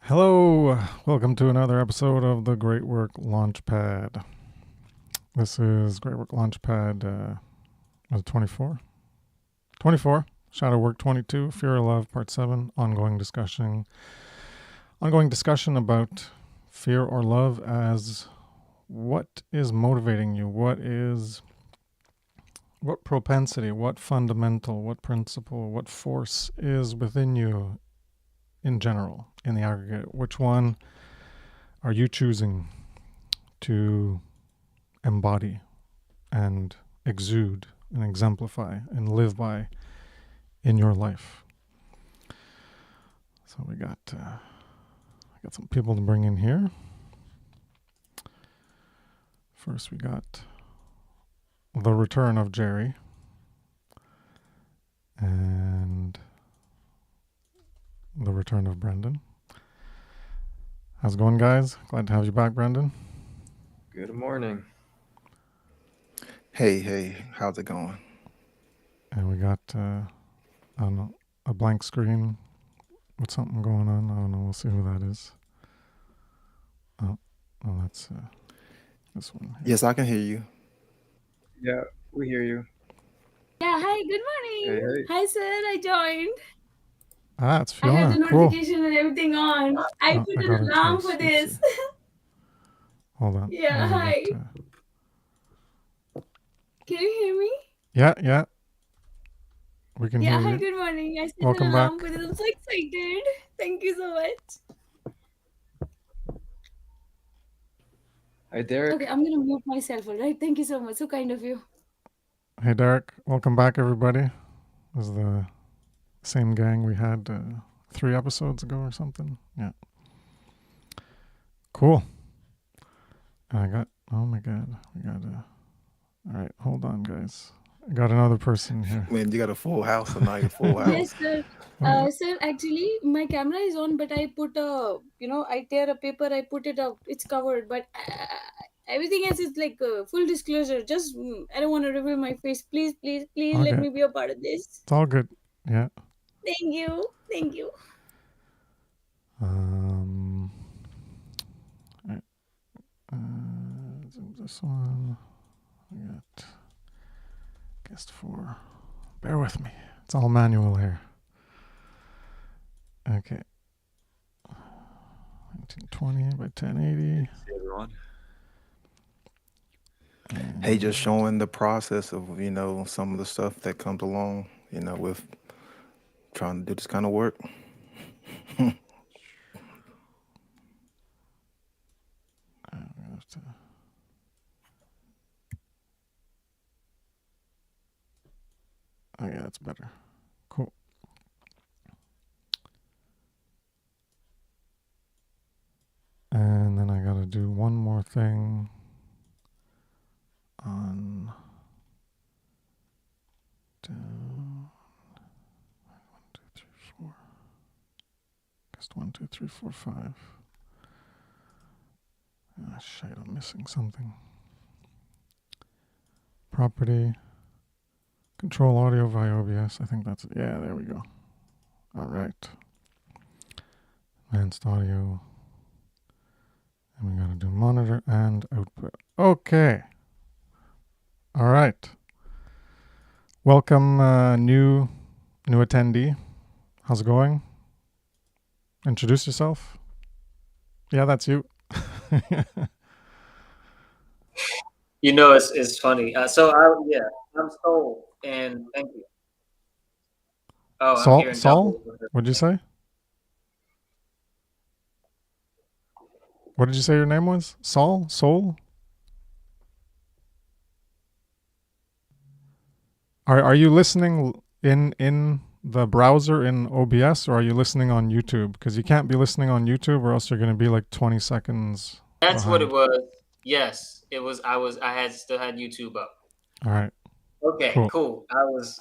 Hello, welcome to another episode of the Great Work Launchpad. This is Great Work Launchpad, was it 24? 24, Shadow Work 22, Fear of Love, Part 7, ongoing discussion about fear or love as what is motivating you, what propensity, what fundamental, what principle, what force is within you in general, in the aggregate. Which one are you choosing to embody and exude and exemplify and live by in your life? So we got some people to bring in here. First, we got the return of Jerry and the return of Brendan. How's it going, guys? Glad to have you back, Brendan. Good morning. Hey, how's it going? And we got I don't know, a blank screen with something going on. I don't know. We'll see who that is. Oh, that's this one here. Yes, I can hear you. Yeah, we hear you. Yeah, hi, good morning. Hey. Hi, sir. I joined. It's I have Fiona. the Cool. notification and everything on. I put I an got it alarm twice. for Let's this. see. Hold on. Yeah, hi. Can you hear me? Yeah. We can hear Yeah, hi, you. good morning. I set Welcome an alarm back. for this. I'm so excited. Thank you so much. Hi, Derek. Okay, I'm gonna mute myself, all right? Thank you so much. So kind of you. Hey, Derek. Welcome back, everybody. This is the same gang we had 3 episodes ago or something. Yeah. Cool. Oh my God. We got all right, hold on, guys. I got another person here. Man, you got a full house tonight, a full house. Yes, sir. Sir, actually, my camera is on, but I put I tear a paper, I put it up. It's covered, but everything else is like full disclosure. Just, I don't want to reveal my face. Please, Okay. let me be a part of this. It's all good. Yeah. Thank you. All right. This one. We got guest 4. Bear with me. It's all manual here. Okay. 1920 by 1080. Hey, everyone. Hey, just showing the process of, some of the stuff that comes along, with trying to do this kind of work. Oh, yeah, that's better. Cool. And then I gotta do one more thing on down 1, 2, 3, 4. Guess 1, 2, 3, 4, 5. Ah, shit, I'm missing something. Property. Control audio via OBS. I think that's it. Yeah, there we go. All right. Advanced audio. And we got to do monitor and output. Okay. All right. Welcome, new attendee. How's it going? Introduce yourself. Yeah, that's you. It's funny. I'm Soul, and thank you. Oh, I'm here in Saul? What'd you say? What did you say your name was? Saul? Soul? Are you listening in the browser in OBS, or are you listening on YouTube? Because you can't be listening on YouTube, or else you're going to be like 20 seconds. That's behind. what it was. Yes, it was. I still had YouTube up. All right. Okay, cool. I was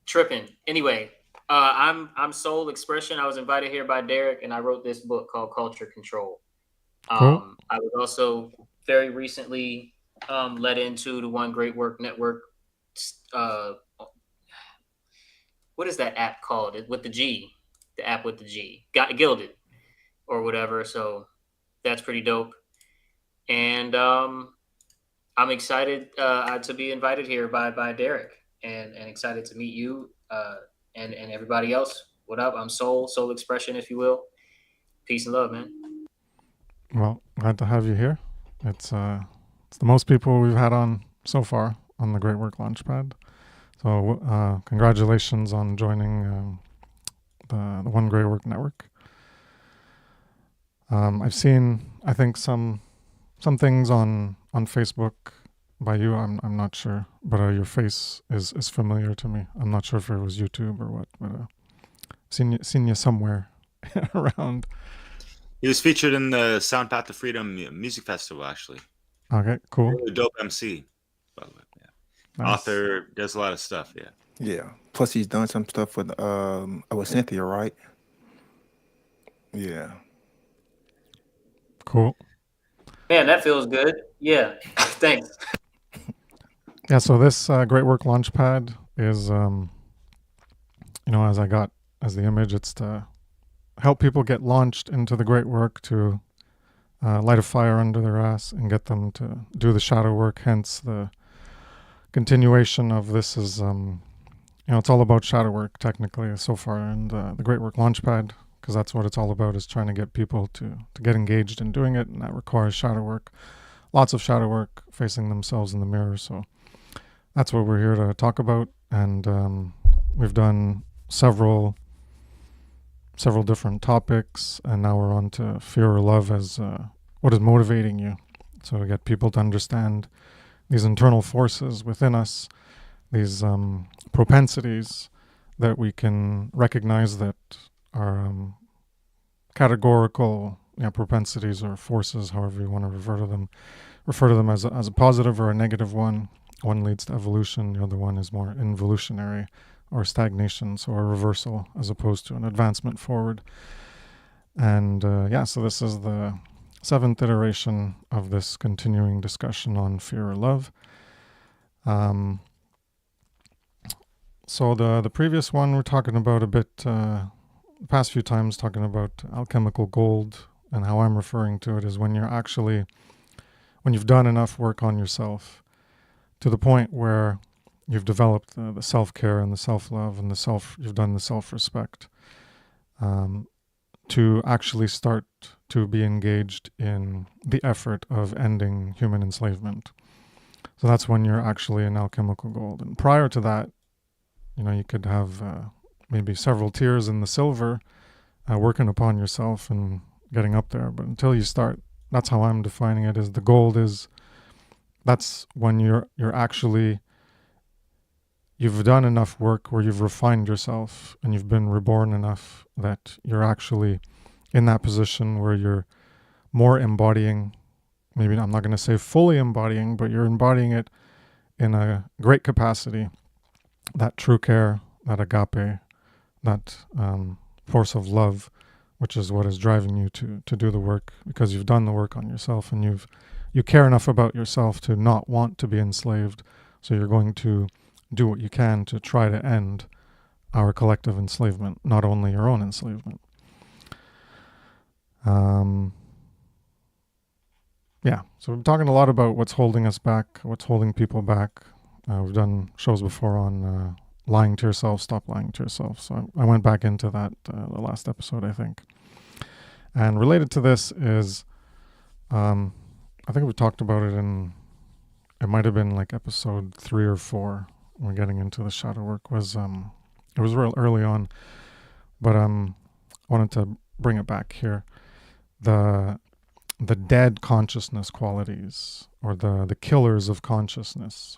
tripping. Anyway, I'm Soul Expression. I was invited here by Derek, and I wrote this book called Culture Control. Cool. I was also very recently led into the One Great Work Network. What is that app called? With the G, the app with the G. Got Gilded. or whatever. So that's pretty dope. And I'm excited to be invited here by Derek, and excited to meet you and everybody else. What up? I'm Soul Expression, if you will. Peace and love, man. Well, glad to have you here. It's the most people we've had on so far on the Great Work Launchpad. So congratulations on joining the One Great Work Network. I've seen, I think, some things on Facebook by you. I'm not sure, but your face is familiar to me. I'm not sure if it was YouTube or what, but seen you somewhere around. He was featured in the Sound Path to Freedom Music Festival, actually. Okay, cool. Really dope MC, by the way. Yeah. Nice. Author, does a lot of stuff, yeah. Yeah. Plus, he's done some stuff with Cynthia, right? Yeah. Cool. Man, that feels good. Yeah, thanks. Yeah, so this Great Work Launchpad is, as the image, it's to help people get launched into the great work, to light a fire under their ass and get them to do the shadow work. Hence the continuation of this is, it's all about shadow work technically so far, and the Great Work Launchpad, because that's what it's all about, is trying to get people to get engaged in doing it, and that requires shadow work. Lots of shadow work, facing themselves in the mirror. So that's what we're here to talk about, and we've done several different topics, and now we're on to fear or love as what is motivating you. So we get people to understand these internal forces within us, these propensities that we can recognize that are categorical propensities or forces, however you want to refer to them as a positive or a negative one. One leads to evolution, the other one is more involutionary or stagnation, so a reversal as opposed to an advancement forward. And so this is the 7th iteration of this continuing discussion on fear or love. So the previous one we're talking about a bit, the past few times talking about alchemical gold, and how I'm referring to it is when you've done enough work on yourself to the point where you've developed the self-care and the self-love and you've done the self-respect, to actually start to be engaged in the effort of ending human enslavement. So that's when you're actually in alchemical gold. And prior to that, you could have maybe several tiers in the silver, working upon yourself and getting up there. But until you start, that's how I'm defining it, is the gold that's when you're actually, you've done enough work where you've refined yourself and you've been reborn enough that you're actually in that position where you're more embodying, maybe I'm not going to say fully embodying, but you're embodying it in a great capacity, that true care, that agape, that force of love, which is what is driving you to do the work, because you've done the work on yourself and you care enough about yourself to not want to be enslaved. So you're going to do what you can to try to end our collective enslavement, not only your own enslavement. So we're talking a lot about what's holding us back, what's holding people back. We've done shows before on lying to yourself, stop lying to yourself. So I went back into that the last episode, I think. And related to this is, I think we talked about it it might have been like episode 3 or 4. We're getting into the shadow work. It was real early on, but I wanted to bring it back here. The dead consciousness qualities, or the killers of consciousness.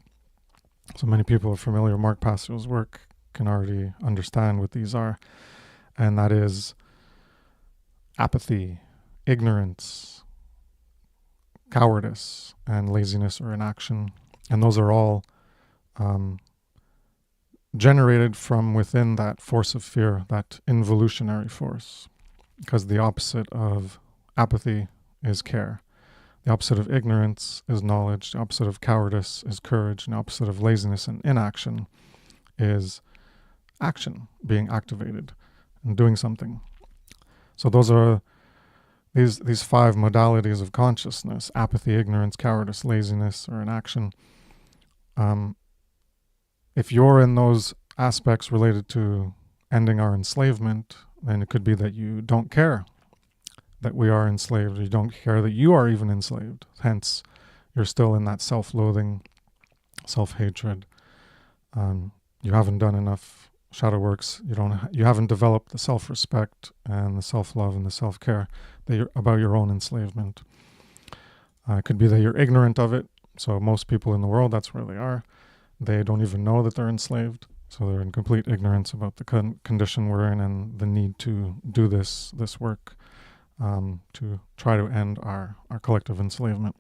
So many people are familiar with Mark Pastor's work, can already understand what these are. And that is apathy, ignorance, cowardice, and laziness or inaction. And those are all generated from within that force of fear, that involutionary force. Because the opposite of apathy is care. The opposite of ignorance is knowledge. The opposite of cowardice is courage. And the opposite of laziness and inaction is action, being activated and doing something. So those are these 5 modalities of consciousness: apathy, ignorance, cowardice, laziness, or inaction. If you're in those aspects related to ending our enslavement, then it could be that you don't care that we are enslaved, or you don't care that you are even enslaved. Hence, you're still in that self-loathing, self-hatred. You haven't done enough shadow works. You haven't developed the self-respect and the self-love and the self-care about your own enslavement. It could be that you're ignorant of it. So most people in the world, that's where they are. They don't even know that they're enslaved. So they're in complete ignorance about the condition we're in and the need to do this work to try to end our collective enslavement.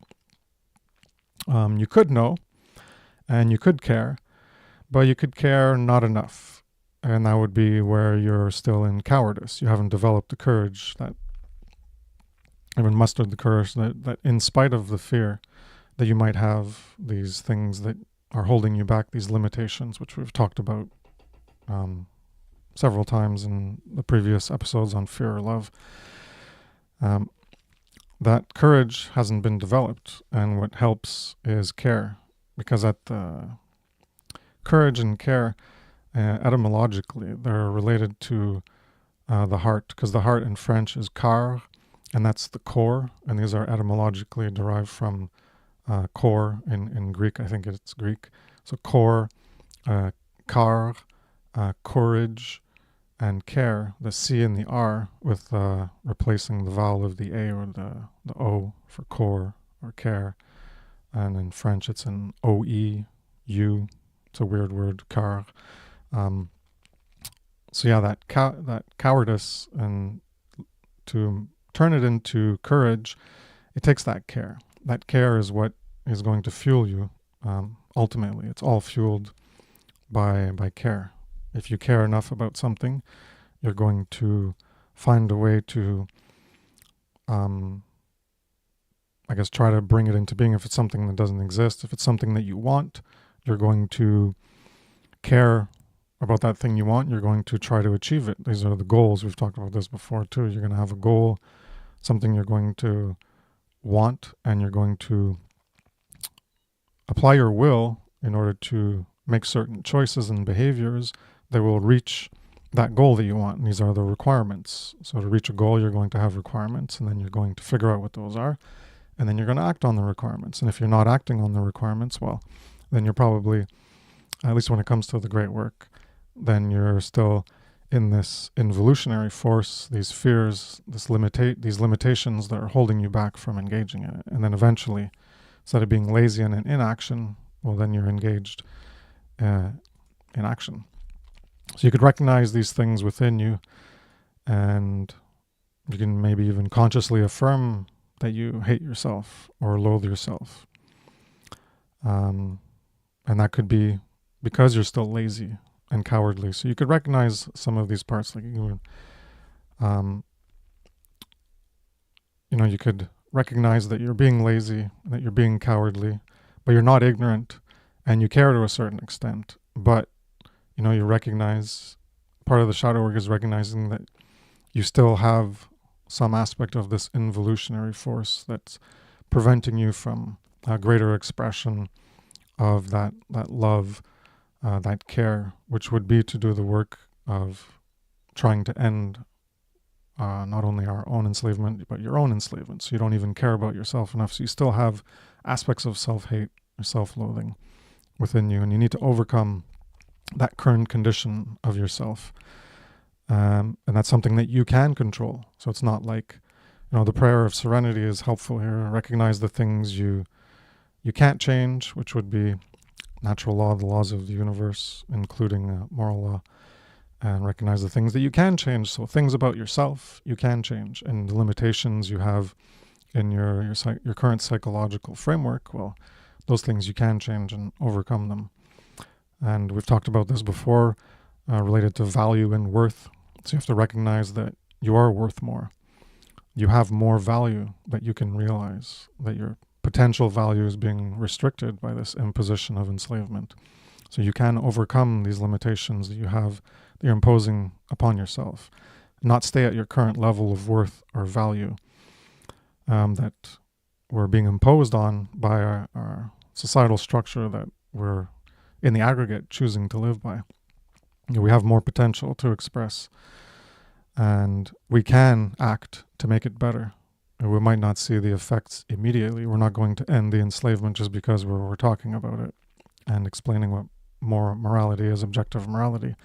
You could know and you could care, but you could care not enough. And that would be where you're still in cowardice. You haven't developed the courage, that even mustered the courage that in spite of the fear that you might have these things that are holding you back, these limitations, which we've talked about several times in the previous episodes on fear or love. That courage hasn't been developed, and what helps is care, because at the courage and care, etymologically, they're related to the heart, because the heart in French is car, and that's the core, and these are etymologically derived from core in Greek. I think it's Greek. So core, car, courage, and care, the C and the R, with replacing the vowel of the A or the O for core or care. And in French, it's an O-E, U. It's a weird word, car. So yeah, that cowardice, and to turn it into courage, it takes that care. That care is what is going to fuel you. Ultimately, it's all fueled by care. If you care enough about something, you're going to find a way to, I guess, try to bring it into being. If it's something that doesn't exist, if it's something that you want, you're going to care about that thing you want. You're going to try to achieve it. These are the goals. We've talked about this before too. You're going to have a goal, something you're going to want, and you're going to apply your will in order to make certain choices and behaviors that will reach that goal that you want. And these are the requirements. So to reach a goal, you're going to have requirements, and then you're going to figure out what those are, and then you're going to act on the requirements. And if you're not acting on the requirements, well, then you're probably, at least when it comes to the great work, then you're still in this involutionary force, these fears, these limitations that are holding you back from engaging in it. And then eventually, instead of being lazy and in inaction, well, then you're engaged in action. So you could recognize these things within you, and you can maybe even consciously affirm that you hate yourself or loathe yourself. And that could be because you're still lazy and cowardly. So you could recognize some of these parts, like you could recognize that you're being lazy, that you're being cowardly, but you're not ignorant, and you care to a certain extent. But you recognize, part of the shadow work is recognizing that you still have some aspect of this involutionary force that's preventing you from a greater expression of that love, that care, which would be to do the work of trying to end not only our own enslavement, but your own enslavement. So you don't even care about yourself enough. So you still have aspects of self-hate or self-loathing within you, and you need to overcome that current condition of yourself. And that's something that you can control. So it's not like, the prayer of serenity is helpful here. Recognize the things you can't change, which would be natural law, the laws of the universe, including moral law, and recognize the things that you can change. So things about yourself you can change, and the limitations you have in your current psychological framework, well, those things you can change and overcome them. And we've talked about this before, related to value and worth. So you have to recognize that you are worth more. You have more value that you can realize, that your potential value is being restricted by this imposition of enslavement. So you can overcome these limitations that you have, that you're imposing upon yourself. Not stay at your current level of worth or value. that we're being imposed on by our societal structure that we're in the aggregate choosing to live by. We have more potential to express, and we can act to make it better. We might not see the effects immediately. We're not going to end the enslavement just because we're talking about it and explaining what more morality is, objective morality.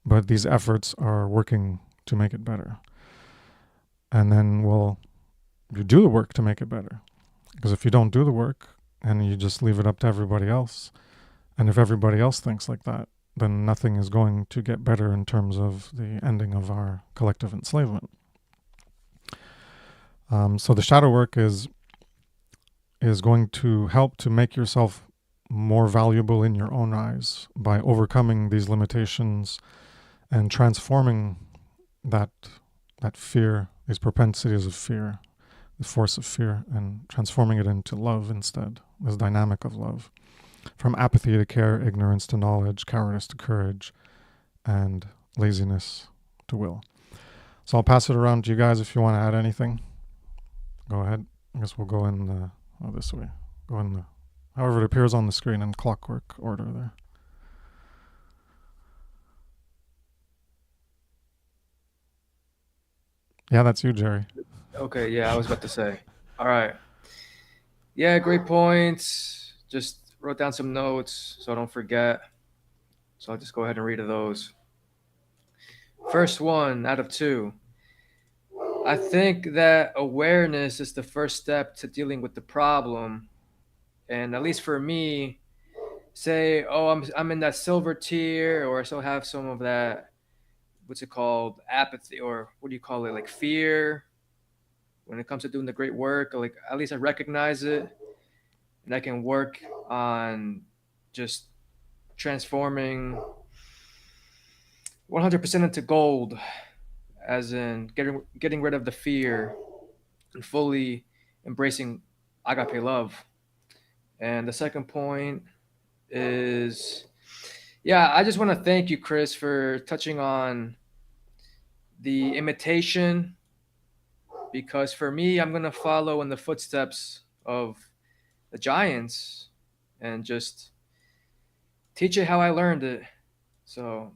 But these efforts are working to make it better. And then you do the work to make it better. Because if you don't do the work and you just leave it up to everybody else, and if everybody else thinks like that, then nothing is going to get better in terms of the ending of our collective enslavement. So the shadow work is going to help to make yourself more valuable in your own eyes by overcoming these limitations and transforming that fear, these propensities of fear, the force of fear, and transforming it into love instead, this dynamic of love. From apathy to care, ignorance to knowledge, cowardice to courage, and laziness to will. So I'll pass it around to you guys if you want to add anything. Go ahead. I guess we'll go in this way. Go in however it appears on the screen in clockwork order there. Yeah, that's you, Jerry. Okay, yeah, I was about to say. All right. Yeah, great points. Just wrote down some notes so I don't forget. So I'll just go ahead and read those. First one out of two. I think that awareness is the first step to dealing with the problem. And at least for me, say, oh, I'm in that silver tier, or I still have some of that, what's it called, apathy, or what do you call it, like fear, when it comes to doing the great work. Like at least I recognize it, and I can work on just transforming 100% into gold, as in getting rid of the fear and fully embracing agape love. And the second point is, yeah, I just want to thank you, Chris, for touching on the imitation, because for me, I'm going to follow in the footsteps of the giants and just teach it how I learned it. So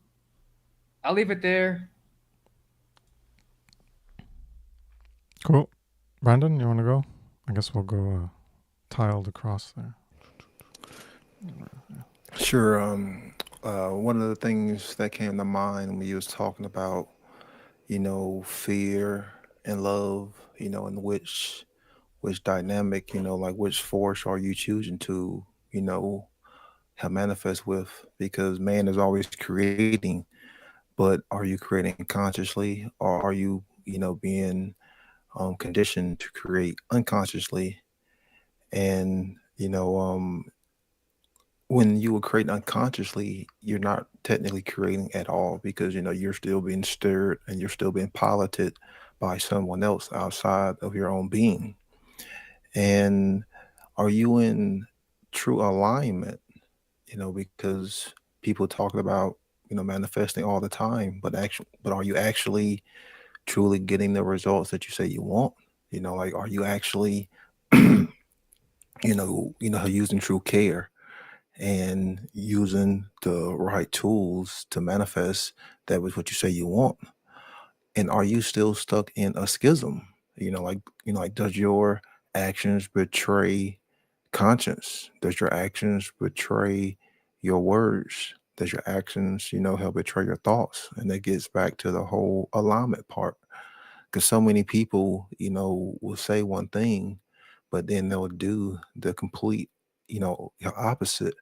I'll leave it there. Cool. Brandon, you want to go? I guess we'll go tiled across there. Sure. One of the things that came to mind when you was talking about, fear and love, and which dynamic, like which force are you choosing to, have manifest with? Because man is always creating, but are you creating consciously, or are you, being conditioned to create unconsciously? And when you were creating unconsciously, you're not technically creating at all, because you're still being stirred and you're still being piloted by someone else outside of your own being. And are you in true alignment? Because people talk about manifesting all the time, but are you actually truly getting the results that you say you want? Like, are you actually using true care and using the right tools to manifest that was what you say you want? And are you still stuck in a schism? Like, does your actions betray conscience? Does your actions betray your words? Does your actions, help betray your thoughts? And that gets back to the whole alignment part. Because so many people, will say one thing, but then they'll do the complete, opposite.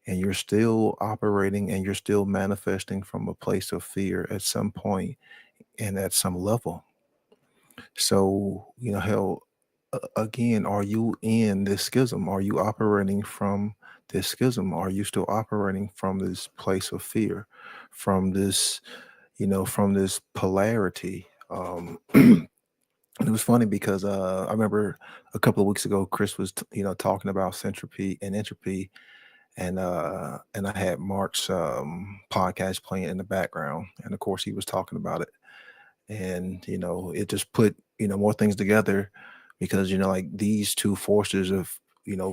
And you're still operating and you're still manifesting from a place of fear at some point and at some level. So, hell, again, are you in this schism? Are you operating from this schism? Are you still operating from this place of fear, from this, from this polarity? It was funny because I remember a couple of weeks ago, Chris was, talking about centropy and entropy, and I had Mark's podcast playing in the background, and of course he was talking about it, and it just put more things together, because like these two forces of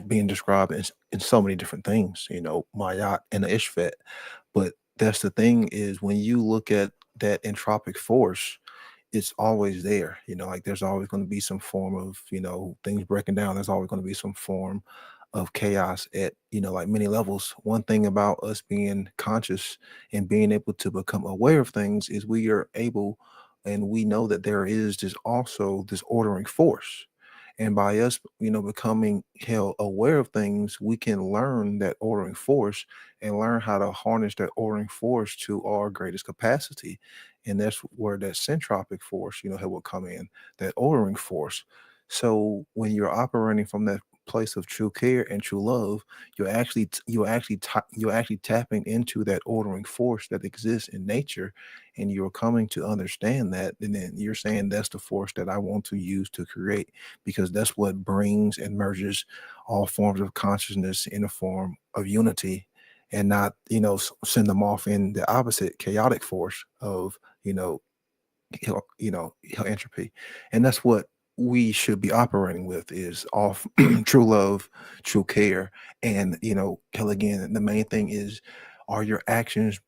being described in so many different things, Mayat and the Ishvet. But that's the thing, is when you look at that entropic force, it's always there. Like there's always going to be some form of, things breaking down. There's always going to be some form of chaos at, like many levels. One thing about us being conscious and being able to become aware of things is we are able, and we know that there is this also this ordering force. And by us, becoming held aware of things, we can learn that ordering force and learn how to harness that ordering force to our greatest capacity. And that's where that centropic force, will come in, that ordering force. So when you're operating from that place of true care and true love, you're actually tapping into that ordering force that exists in nature, and you're coming to understand that, and then you're saying that's the force that I want to use to create, because that's what brings and merges all forms of consciousness in a form of unity, and not send them off in the opposite chaotic force of entropy. And that's what we should be operating with, is off true love, true care. And hell, again, the main thing is, are your actions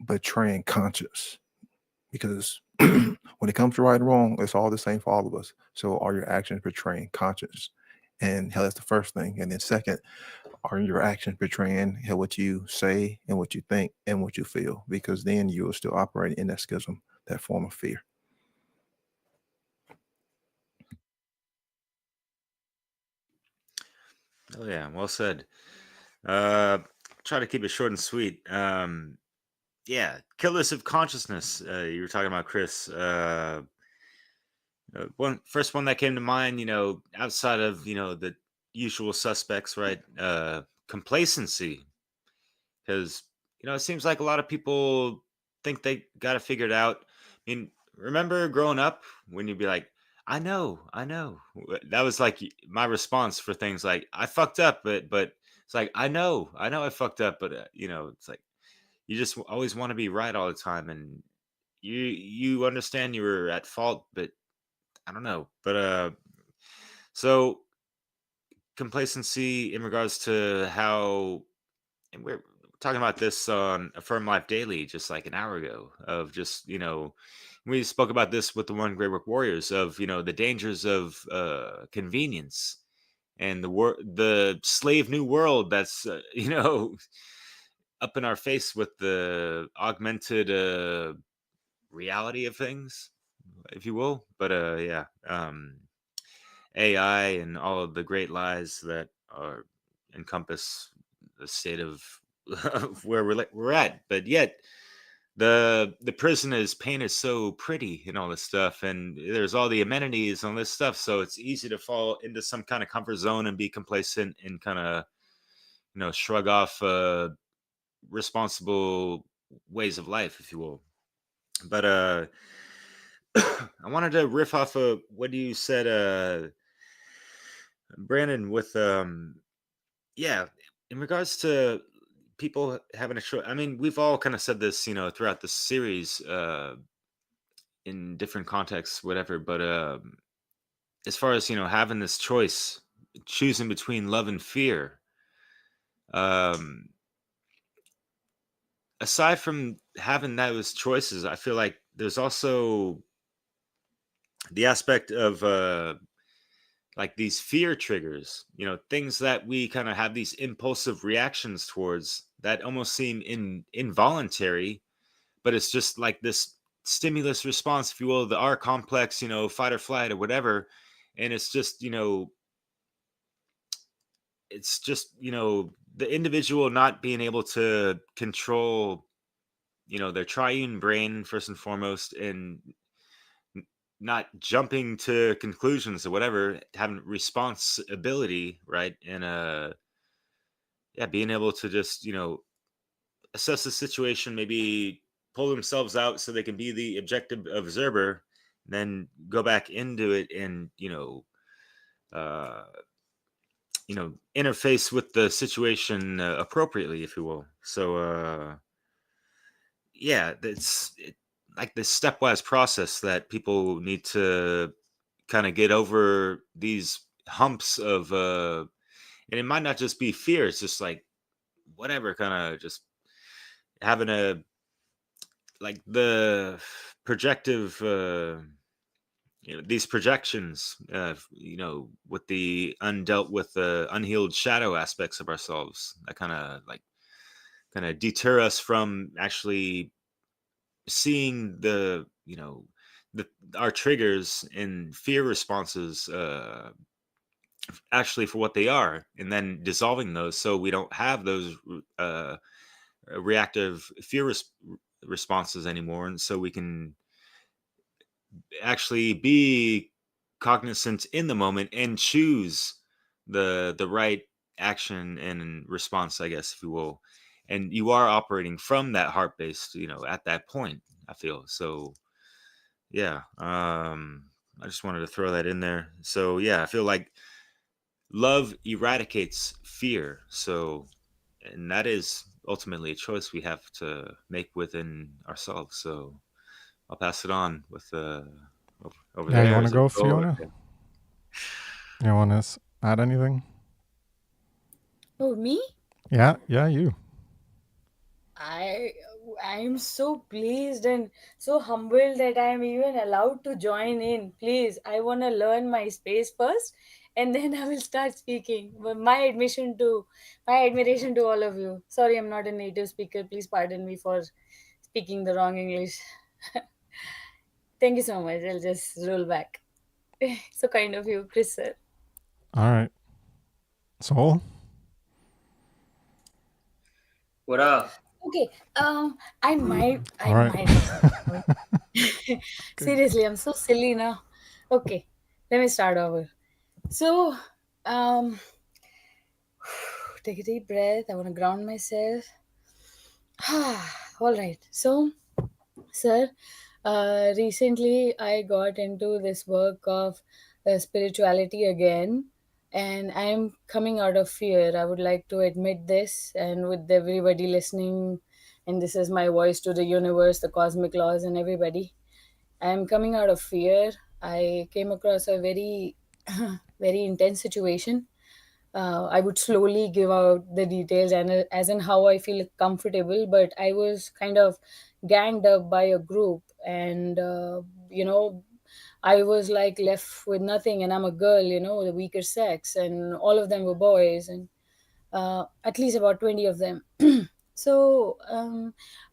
betraying conscience? Because when it comes to right and wrong, it's all the same for all of us. So are your actions betraying conscience? And hell, that's the first thing. And then second, are your actions betraying what you say and what you think and what you feel? Because then you will still operate in that schism, that form of fear. Oh yeah, well said. Try to keep it short and sweet. Yeah, killers of consciousness. You were talking about, Chris. First one that came to mind, outside of the usual suspects, right? Complacency, because it seems like a lot of people think they got it figured out. I mean, remember growing up when you'd be like, I know. That was like my response for things like, I fucked up, but it's like, I know I fucked up, but it's like you just always want to be right all the time, and you understand you were at fault, but I don't know. But so complacency in regards to how, and we're talking about this on Affirm Life Daily just like an hour ago, of just we spoke about this with the One Grey Work Warriors, of the dangers of convenience, and the slave new world that's up in our face with the augmented reality of things, if you will. But yeah, AI and all of the great lies that are encompass the state of, of where we're at. But yet the prison is painted so pretty and all this stuff, and there's all the amenities and all this stuff, so it's easy to fall into some kind of comfort zone and be complacent and kind of shrug off responsible ways of life, if you will. But I wanted to riff off of what you said, Brandon, with yeah, in regards to people having a choice. I mean, we've all kind of said this, throughout the series, in different contexts, whatever. But as far as having this choice, choosing between love and fear, um, aside from having those choices, I feel like there's also the aspect of like these fear triggers, things that we kind of have these impulsive reactions towards that almost seem involuntary, but it's just like this stimulus response, if you will, the R complex, fight or flight or whatever. And it's just, the individual not being able to control, their triune brain first and foremost, and not jumping to conclusions or whatever, having responsibility, right? And yeah, being able to just, assess the situation, maybe pull themselves out so they can be the objective observer, then go back into it and, uh, interface with the situation appropriately, if you will. So, yeah, like this stepwise process that people need to kind of get over these humps of and it might not just be fear, it's just like whatever, kind of just having a like the projective these projections, with the undealt with the unhealed shadow aspects of ourselves that kind of deter us from actually seeing the our triggers and fear responses actually for what they are, and then dissolving those so we don't have those reactive responses anymore, and so we can actually be cognizant in the moment and choose the right action and response, I guess, if you will. And you are operating from that heart based, at that point, I feel. So yeah, I just wanted to throw that in there. So yeah, I feel like love eradicates fear. So, and that is ultimately a choice we have to make within ourselves. So I'll pass it on with over Yeah, you there. want to Is it go, Joel? Fiona? You want to add anything? Oh, me? Yeah, you. I I'm so pleased and so humbled that I'm even allowed to join in. Please, I want to learn my space first, and then I will start speaking. But my admiration to all of you. Sorry, I'm not a native speaker. Please pardon me for speaking the wrong English. Thank you so much. I'll just roll back. So kind of you, Chris sir. All right. Soul? What up? Okay. I might. All I right. might. Good. Seriously, I'm so silly now. Okay, let me start over. So, um, take a deep breath. I want to ground myself. All right. So, sir, recently I got into this work of spirituality again, and I'm coming out of fear. I would like to admit this, and with everybody listening, and this is my voice to the universe, the cosmic laws, and everybody. I'm coming out of fear. I came across a very, very intense situation. I would slowly give out the details and as in how I feel comfortable, but I was kind of ganged up by a group, and I was like left with nothing, and I'm a girl, the weaker sex, and all of them were boys, and at least about 20 of them. So,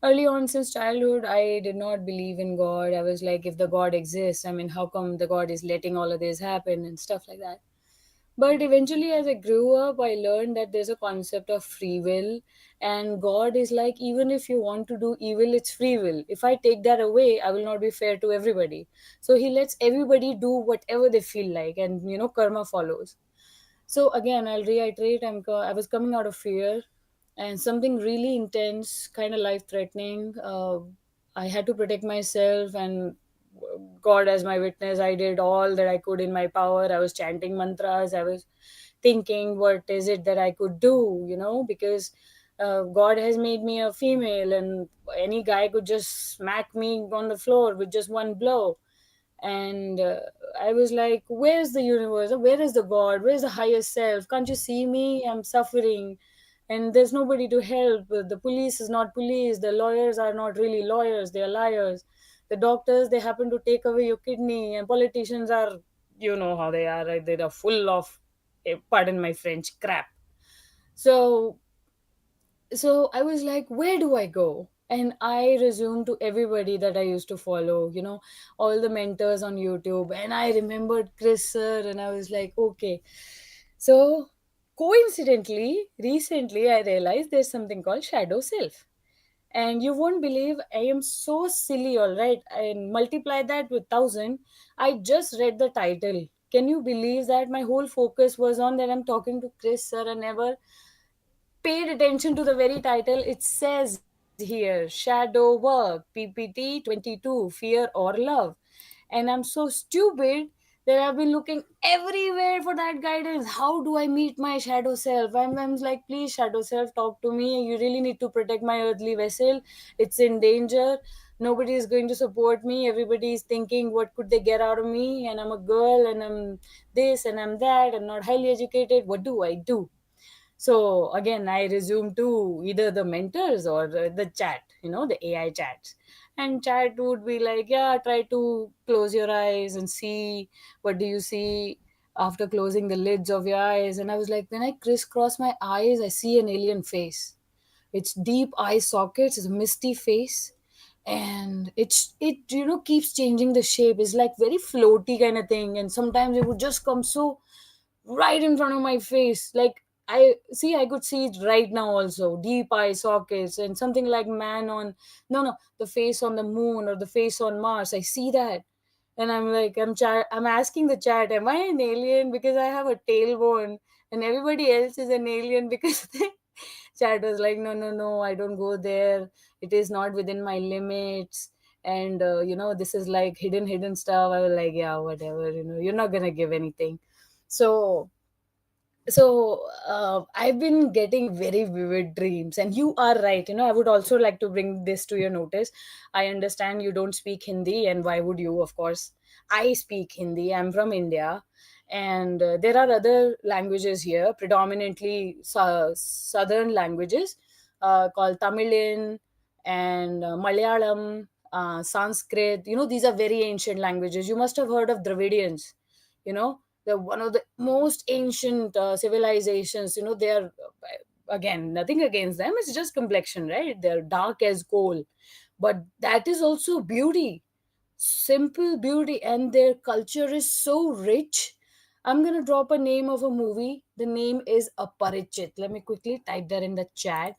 early on, since childhood, I did not believe in God. I was like, if the God exists, I mean, how come the God is letting all of this happen and stuff like that? But eventually, as I grew up, I learned that there's a concept of free will, and God is like, even if you want to do evil, it's free will. If I take that away, I will not be fair to everybody. So He lets everybody do whatever they feel like, and karma follows. So again, I'll reiterate, I was coming out of fear, and something really intense, kind of life threatening. I had to protect myself, and God as my witness, I did all that I could in my power. I was chanting mantras. I was thinking, what is it that I could do? Because God has made me a female, and any guy could just smack me on the floor with just one blow. And I was like, where's the universe? Where is the God? Where's the higher self? Can't you see me? I'm suffering, and there's nobody to help. The police is not police. The lawyers are not really lawyers. They are liars. The doctors, they happen to take away your kidney, and politicians are, you know how they are, right? They are full of, pardon my French, crap. So so I was like, where do I go? And I resumed to everybody that I used to follow, all the mentors on YouTube. And I remembered Chris sir, and I was like, okay. So coincidentally, recently I realized there's something called shadow self. And you won't believe, I am so silly, all right? And multiply that with 1,000. I just read the title. Can you believe that my whole focus was on that I'm talking to Chris sir, and never paid attention to the very title. It says here shadow work, PPT 22, fear or love. And I'm so stupid that I've been looking everywhere for that guidance. How do I meet my shadow self? I'm like, please, shadow self, talk to me. You really need to protect my earthly vessel. It's in danger. Nobody is going to support me. Everybody is thinking what could they get out of me, and I'm a girl, and I'm this and I'm that, and not highly educated. What do I do? So again, I resume to either the mentors or the chat, the AI chats. And chat would be like, yeah, try to close your eyes and see, what do you see after closing the lids of your eyes. And I was like, when I crisscross my eyes, I see an alien face. It's deep eye sockets, it's a misty face, and it keeps changing the shape. It's like very floaty kind of thing, and sometimes it would just come so right in front of my face. Like, I could see it right now also. Deep eye sockets and something like man on, no, the face on the moon or the face on Mars. I see that. And I'm like, I'm asking the chat, am I an alien because I have a tailbone, and everybody else is an alien because they... Chat was like, no, no, no, I don't go there. It is not within my limits. And this is like hidden stuff. I was like, yeah, whatever, you're not gonna give anything. So I've been getting very vivid dreams, and you are right. I would also like to bring this to your notice. I understand you don't speak Hindi, and why would you? Of course, I speak Hindi. I'm from India, and there are other languages here, predominantly southern languages, called Tamilian and Malayalam, Sanskrit. These are very ancient languages. You must have heard of Dravidians. They're one of the most ancient civilizations. They are, again, nothing against them, it's just complexion, right? They're dark as coal, but that is also beauty, simple beauty, and their culture is so rich. I'm gonna drop a name of a movie. The name is Aparichit. Let me quickly type that in the chat.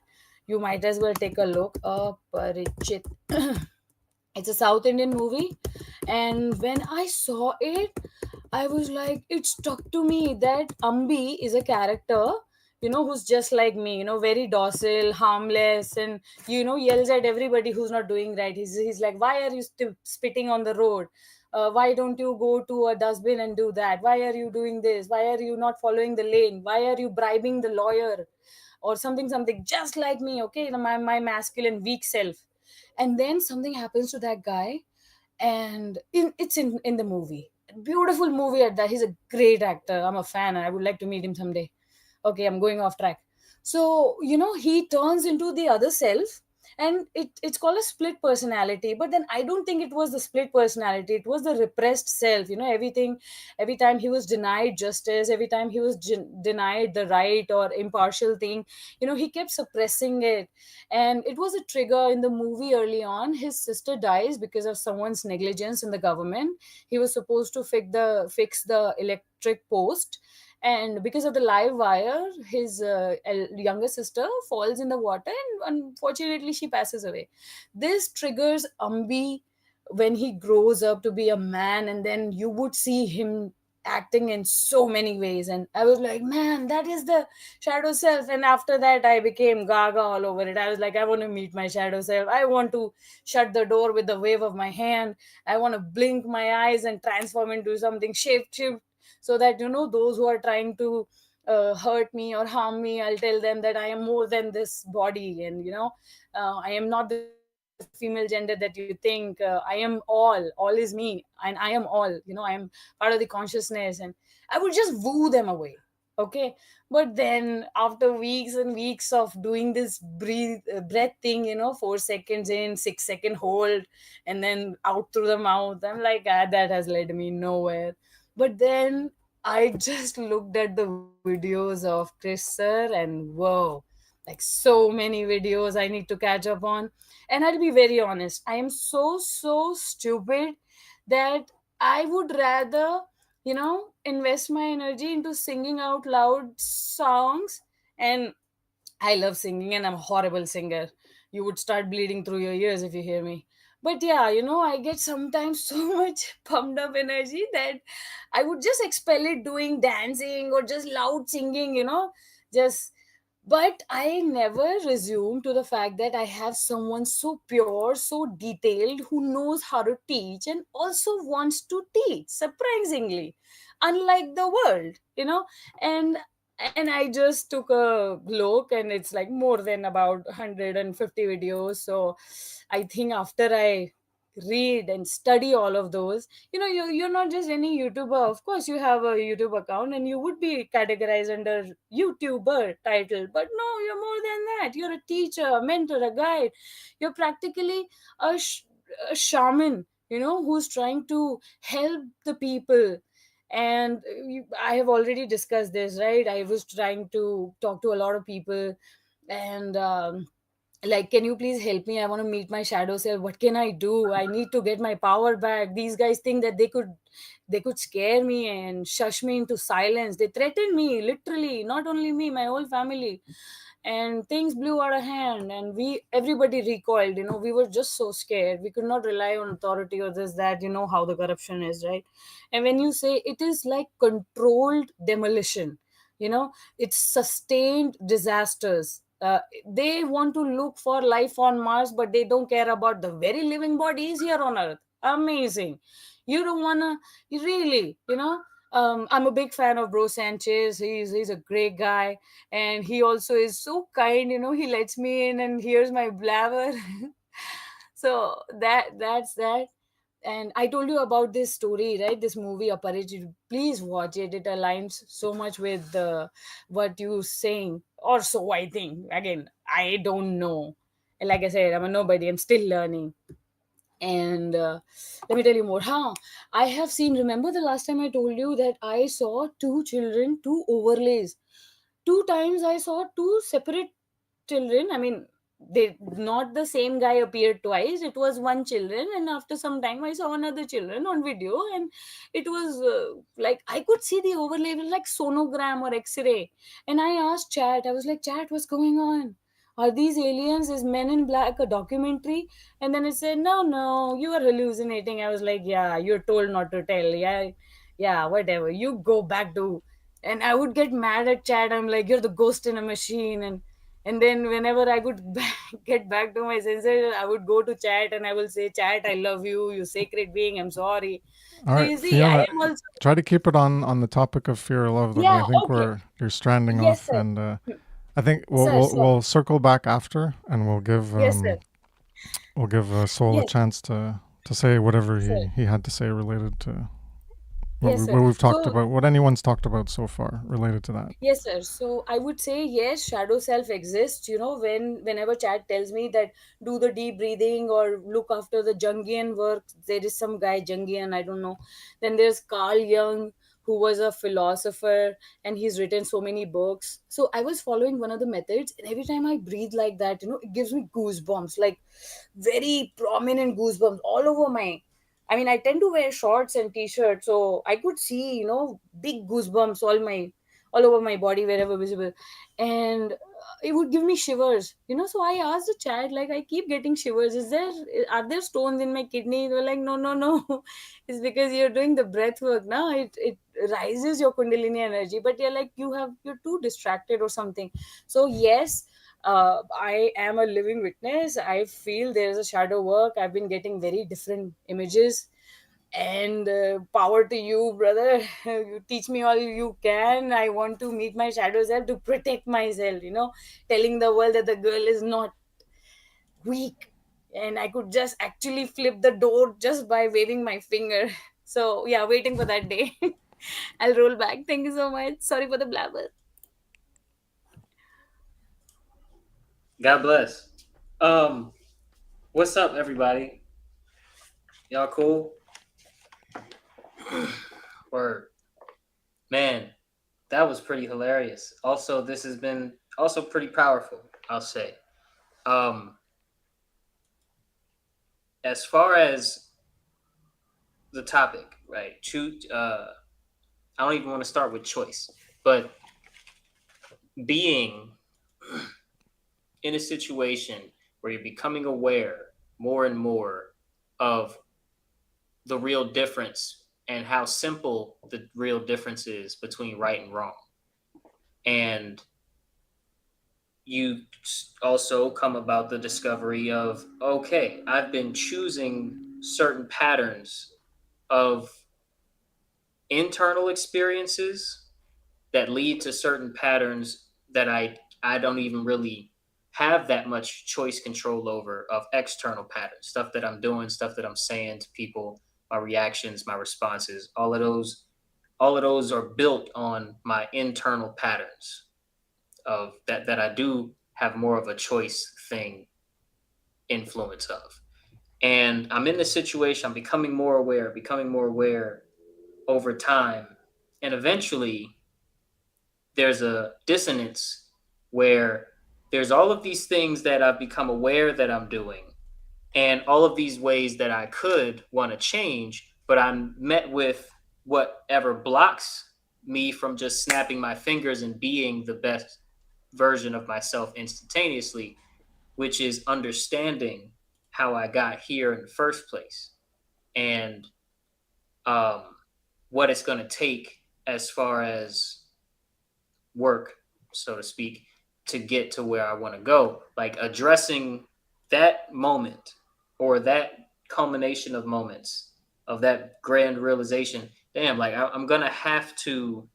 You might as well take a look. Aparichit. It's a South Indian movie, and when I saw it, I was like, it stuck to me that Ambi is a character, who's just like me, very docile, harmless, and yells at everybody who's not doing right. He's like, why are you spitting on the road? Why don't you go to a dustbin and do that? Why are you doing this? Why are you not following the lane? Why are you bribing the lawyer? Or something just like me, okay, my masculine weak self. And then something happens to that guy, and it's in the movie. Beautiful movie at that. He's a great actor. I'm a fan. I would like to meet him someday. Okay, I'm going off track. So he turns into the other self, and it's called a split personality. But then I don't think it was the split personality, it was the repressed self. Everything, every time he was denied justice, every time he was denied the right or impartial thing, he kept suppressing it. And it was a trigger in the movie. Early on, his sister dies because of someone's negligence in the government. He was supposed to fix the electric post, and because of the live wire, his younger sister falls in the water, and unfortunately she passes away. This triggers Ambi when he grows up to be a man, and then you would see him acting in so many ways. And I was like, man, that is the shadow self. And after that, I became gaga all over it. I was like, I want to meet my shadow self. I want to shut the door with the wave of my hand. I want to blink my eyes and transform into something shape shift, so that those who are trying to hurt me or harm me, I'll tell them that I am more than this body. And I am not the female gender that you think. I am all is me, and I am all. I am part of the consciousness. And I would just woo them away. Okay. But then after weeks and weeks of doing this breath thing, 4 seconds in, 6 second hold, and then out through the mouth, I'm like, that has led me nowhere. But then I just looked at the videos of Chris sir, and whoa, like so many videos I need to catch up on. And I'll be very honest, I am so stupid that I would rather, invest my energy into singing out loud songs. And I love singing, and I'm a horrible singer. You would start bleeding through your ears if you hear me. But yeah, I get sometimes so much pumped up energy that I would just expel it doing dancing or just loud singing, just. But I never resume to the fact that I have someone so pure, so detailed, who knows how to teach and also wants to teach, surprisingly, unlike the world. And And I just took a look, and it's like more than about 150 videos. So I think after I read and study all of those, you're not just any YouTuber. Of course you have a YouTube account and you would be categorized under YouTuber title, but no, you're more than that. You're a teacher, a mentor, a guide. You're practically a, a shaman, who's trying to help the people. And I have already discussed this, right? I was trying to talk to a lot of people, and like, can you please help me? I want to meet my shadow self. What can I do? I need to get my power back. These guys think that they could scare me and shush me into silence. They threatened me, literally, not only me, my whole family. And things blew out of hand, and everybody recoiled. We were just so scared. We could not rely on authority or this, that. How the corruption is, right? And when you say it is like controlled demolition, it's sustained disasters. They want to look for life on Mars, but they don't care about the very living bodies here on Earth. Amazing. You don't wanna, really, I'm a big fan of Bro Sanchez. He's a great guy, and he also is so kind. He lets me in and hears my blabber. So that's that. And I told you about this story, right? This movie Aparichit. Please watch it. It aligns so much with what you saying, or so I think. Again, I don't know. And like I said, I'm a nobody. I'm still learning. And let me tell you more. I have seen. Remember the last time I told you that I saw two children, two overlays. Two times I saw two separate children. I mean, they not the same guy appeared twice. It was one children, and after some time I saw another children on video, and it was like I could see the overlay. It was like sonogram or X-ray. And I asked Chat. I was like, Chat, what's going on? Are these aliens? Is Men in Black a documentary? And then it said, no, no, you are hallucinating. I was like, yeah, you're told not to tell. Yeah, yeah, whatever. You go back to. And I would get mad at Chat. I'm like, you're the ghost in a machine. And then whenever I could get back to my senses, I would go to Chat and I will say, Chat, I love you, you sacred being, I'm sorry. All So right, you see, I Fiona, am also. try to keep it on the topic of fear or love. Then Yeah, I think okay. you're stranding Yes, off, sir. and I think we'll, Sir, we'll sir. we'll circle back after, and Yes, sir. we'll give Soul a Yes, chance to say whatever sir. he had to say related to Yes, sir. what we've talked So, about, what anyone's talked about so far related to that. yes, sir. So I would say yes, shadow self exists. Whenever Chad tells me that do the deep breathing or look after the Jungian work, there is some guy Jungian, I don't know. Then there's Carl Jung, who was a philosopher, and he's written so many books. So I was following one of the methods, and every time I breathe like that, it gives me goosebumps, like very prominent goosebumps all over my. I mean, I tend to wear shorts and t-shirts, so I could see, big goosebumps all over my body wherever visible, and it would give me shivers. So I asked the chat, like, I keep getting shivers. Are there stones in my kidney? They were like, no, no, no. It's because you're doing the breath work now. It rises your kundalini energy, but you're too distracted or something. So yes, I am a living witness. I feel there is a shadow work. I've been getting very different images, and power to you, brother. You teach me all you can. I want to meet my shadow self to protect myself. Telling the world that the girl is not weak, and I could just actually flip the door just by waving my finger. So yeah, waiting for that day. I'll roll back. Thank you so much. Sorry for the blabber. God bless. Um, what's up, everybody? Y'all cool? Word. Man, that was pretty hilarious. Also, this has been also pretty powerful, I'll say. As far as the topic, right? Choose. I don't even want to start with choice, but being in a situation where you're becoming aware more and more of the real difference and how simple the real difference is between right and wrong. And you also come about the discovery of, okay, I've been choosing certain patterns of internal experiences that lead to certain patterns that I don't even really have that much choice control over, of external patterns, stuff that I'm doing, stuff that I'm saying to people, my reactions, my responses, all of those are built on my internal patterns of that I do have more of a choice thing influence of. And I'm in this situation, I'm becoming more aware over time. And eventually there's a dissonance where there's all of these things that I've become aware that I'm doing, and all of these ways that I could want to change, but I'm met with whatever blocks me from just snapping my fingers and being the best version of myself instantaneously, which is understanding how I got here in the first place, and um, what it's going to take as far as work, so to speak, to get to where I want to go. Like addressing that moment, or that culmination of moments of that grand realization. Damn, like I'm going to have to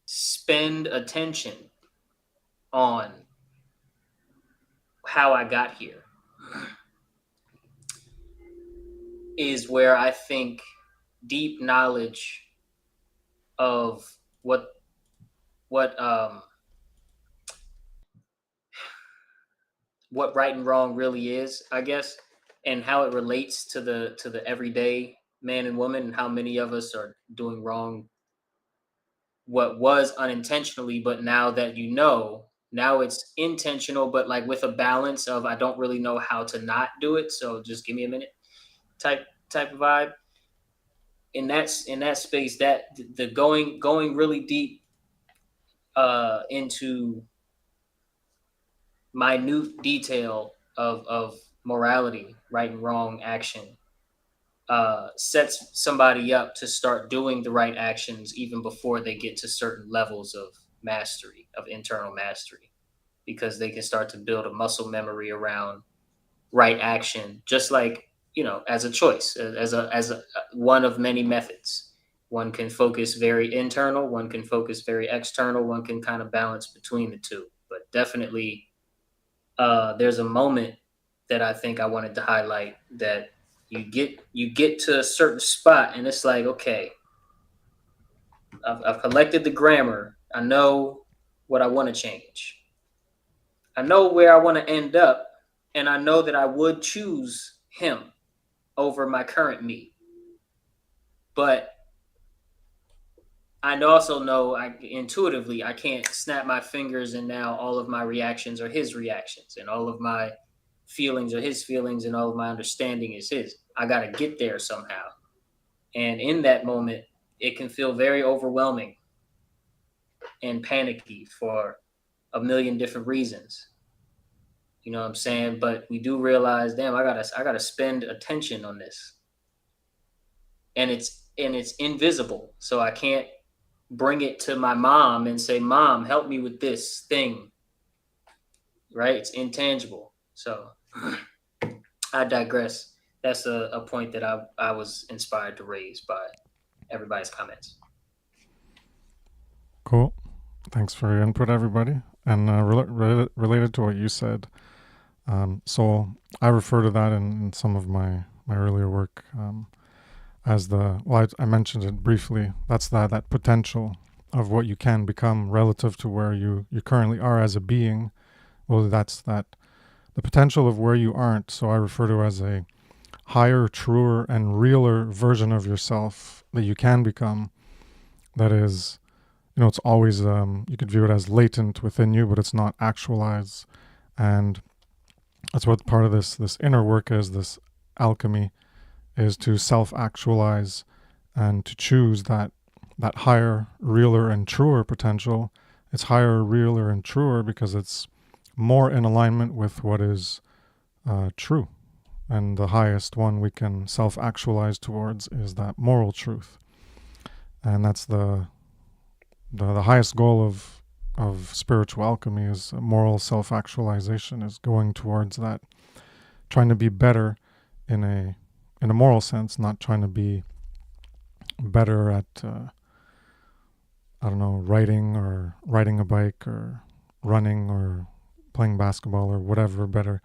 spend attention on how I got here, is where I think deep knowledge of what right and wrong really is, I guess, and how it relates to the everyday man and woman, and how many of us are doing wrong what was unintentionally, but now that now it's intentional, but like with a balance of I don't really know how to not do it, so just give me a minute type of vibe. In that space, that the going really deep into minute detail of morality, right and wrong, action, sets somebody up to start doing the right actions even before they get to certain levels of mastery, of internal mastery, because they can start to build a muscle memory around right action, just like, as a choice, as a one of many methods. One can focus very internal, one can focus very external, one can kind of balance between the two. But definitely, there's a moment that I think I wanted to highlight, that you get to a certain spot and it's like, okay, I've collected the grammar. I know what I want to change. I know where I want to end up, and I know that I would choose him over my current me. But I also know intuitively I can't snap my fingers and now all of my reactions are his reactions, and all of my feelings are his feelings, and all of my understanding is his. I got to get there somehow. And in that moment, it can feel very overwhelming and panicky for a million different reasons. You know what I'm saying? But we do realize, damn, I gotta spend attention on this. And it's invisible. So I can't bring it to my mom and say, Mom, help me with this thing. Right? It's intangible. So I digress. That's a point that I was inspired to raise by everybody's comments. Cool. Thanks for your input, everybody. And related to what you said, so I refer to that in some of my earlier work as I mentioned it briefly. That's that potential of what you can become relative to where you currently are as a being. Well, that's the potential of where you aren't. So I refer to as a higher, truer, and realer version of yourself that you can become. That is, it's always, you could view it as latent within you, but it's not actualized. And that's what part of this inner work is, this alchemy, is to self-actualize and to choose that higher, realer, and truer potential. It's higher, realer, and truer because it's more in alignment with what is true. And the highest one we can self-actualize towards is that moral truth. And that's the highest goal of spiritual alchemy, is moral self-actualization, is going towards that, trying to be better in a moral sense, not trying to be better at I don't know, writing or riding a bike or running or playing basketball or whatever better.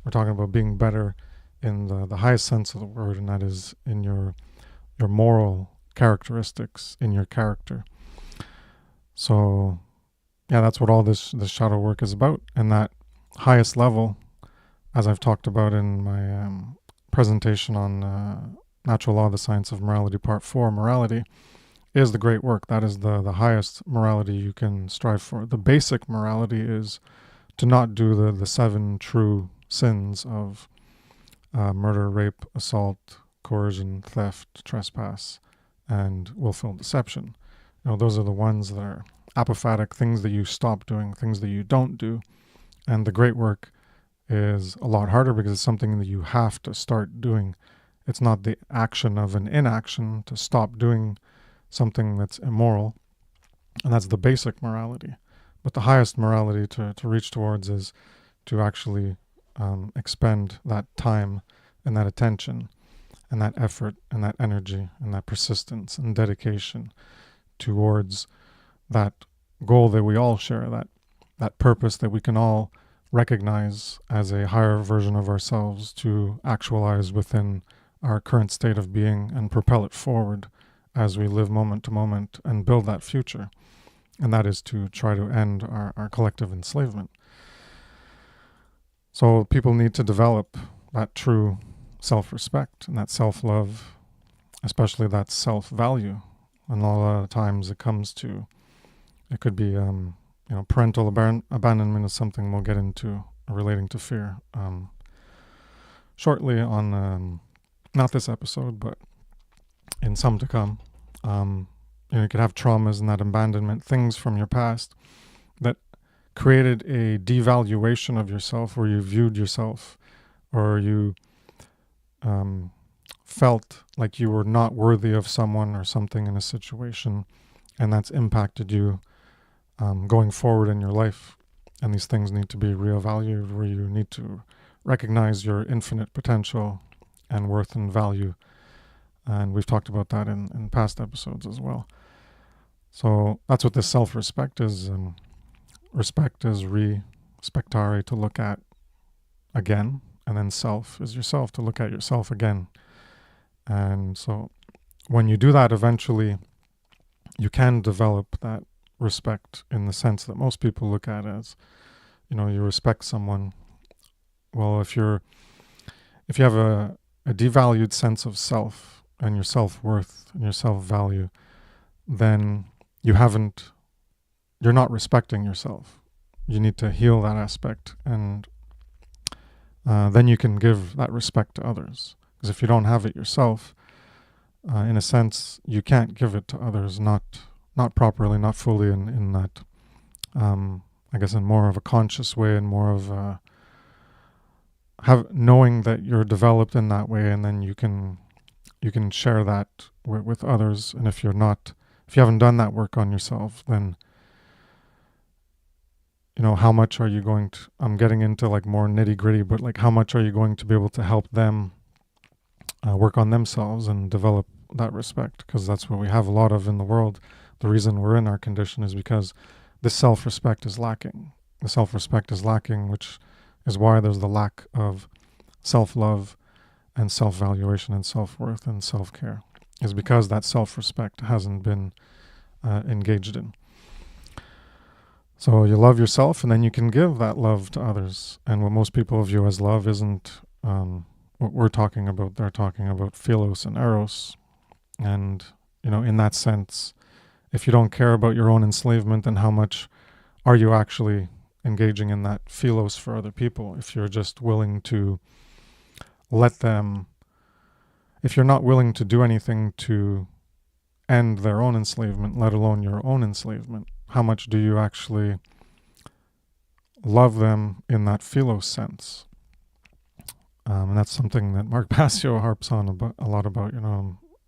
We're talking about being better in the highest sense of the word, and that is in your moral characteristics, in your character. So yeah, that's what all this shadow work is about. And that highest level, as I've talked about in my presentation on Natural Law, the Science of Morality, Part 4, morality, is the great work. That is the highest morality you can strive for. The basic morality is to not do the 7 true sins of murder, rape, assault, coercion, theft, trespass, and willful deception. Those are the ones that are apophatic, things that you stop doing, things that you don't do. And the great work is a lot harder because it's something that you have to start doing. It's not the action of an inaction to stop doing something that's immoral. And that's the basic morality. But the highest morality to reach towards is to actually expend that time and that attention and that effort and that energy and that persistence and dedication towards that goal that we all share, that purpose that we can all recognize as a higher version of ourselves to actualize within our current state of being and propel it forward as we live moment to moment and build that future. And that is to try to end our collective enslavement. So people need to develop that true self-respect and that self-love, especially that self-value. And a lot of times it could be, parental abandonment is something we'll get into relating to fear shortly on, not this episode, but in some to come. You could have traumas and that abandonment, things from your past that created a devaluation of yourself, where you viewed yourself or you felt like you were not worthy of someone or something in a situation, and that's impacted you going forward in your life. And these things need to be reevaluated, where you need to recognize your infinite potential and worth and value. And we've talked about that in past episodes as well. So that's what this self-respect is. Respect is respectare, to look at again, and then self is yourself, to look at yourself again. And so when you do that, eventually you can develop that respect in the sense that most people look at as, you respect someone. Well, if you have a devalued sense of self and your self-worth and your self-value, then you're not respecting yourself. You need to heal that aspect, and then you can give that respect to others. Because if you don't have it yourself, in a sense, you can't give it to others, not properly, not fully, in that, I guess, in more of a conscious way, and more of knowing that you're developed in that way, and then you can share that with others. And if you haven't done that work on yourself, then how much are you going to, I'm getting into like more nitty gritty, but like how much are you going to be able to help them work on themselves and develop that respect? Because that's what we have a lot of in the world. The reason we're in our condition is because this self-respect is lacking. The self-respect is lacking, which is why there's the lack of self-love and self-valuation and self-worth and self-care, is because that self-respect hasn't been engaged in. So you love yourself, and then you can give that love to others. And what most people view as love isn't what we're talking about. They're talking about philos and eros. And, in that sense, if you don't care about your own enslavement, then how much are you actually engaging in that philos for other people? If you're just willing to if you're not willing to do anything to end their own enslavement, let alone your own enslavement, how much do you actually love them in that philos sense? And that's something that Mark Passio harps on a lot about,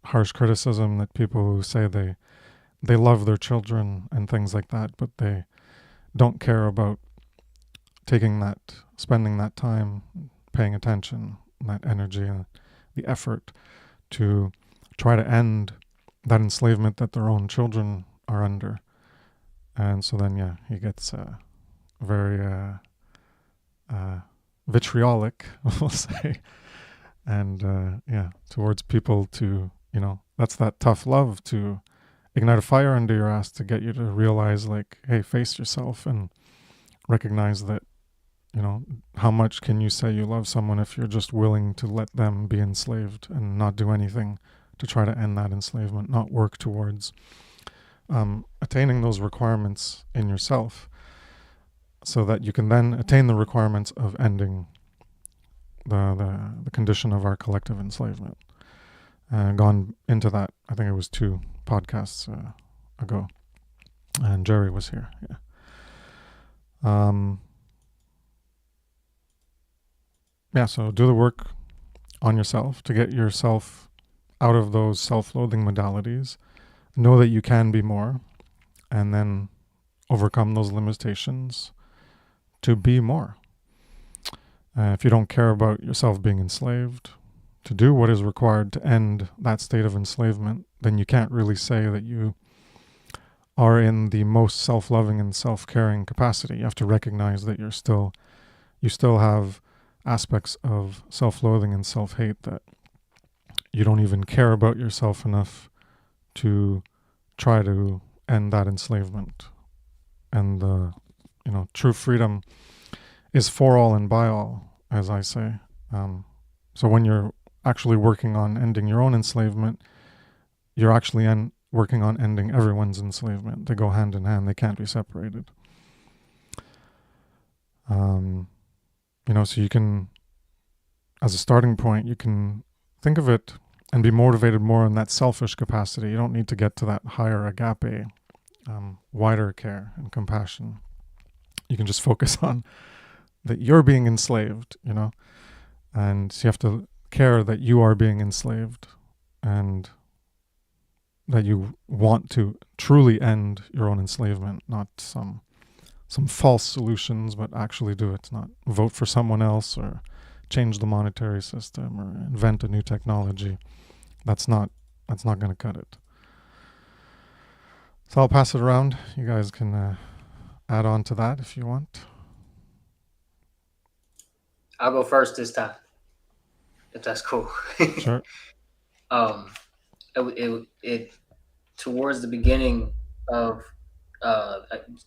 harsh criticism that people who say they love their children and things like that, but they don't care about spending that time, paying attention, that energy, and the effort to try to end that enslavement that their own children are under. And so then, he gets very vitriolic, we'll say, and towards people to, that's that tough love to ignite a fire under your ass to get you to realize, like, hey, face yourself and recognize that, how much can you say you love someone if you're just willing to let them be enslaved and not do anything to try to end that enslavement, not work towards attaining those requirements in yourself so that you can then attain the requirements of ending the condition of our collective enslavement. Gone into that, I think it was 2 podcasts ago, and Jerry was here. So do the work on yourself to get yourself out of those self-loathing modalities. Know that you can be more, and then overcome those limitations to be more. If you don't care about yourself being enslaved, to do what is required to end that state of enslavement, then you can't really say that you are in the most self-loving and self-caring capacity. You have to recognize that you still have aspects of self-loathing and self-hate, that you don't even care about yourself enough to try to end that enslavement. And true freedom is for all and by all, as I say. So when you're actually working on ending your own enslavement, you're actually working on ending everyone's enslavement. They go hand in hand. They can't be separated. So you can, as a starting point, you can think of it and be motivated more in that selfish capacity. You don't need to get to that higher agape, wider care and compassion. You can just focus on that you're being enslaved, and so you have to care that you are being enslaved and that you want to truly end your own enslavement, not some false solutions, but actually do it. Not vote for someone else or change the monetary system or invent a new technology. That's not going to cut it. So I'll pass it around. You guys can add on to that if you want. I'll go first this time, if that's cool. Sure. It towards the beginning of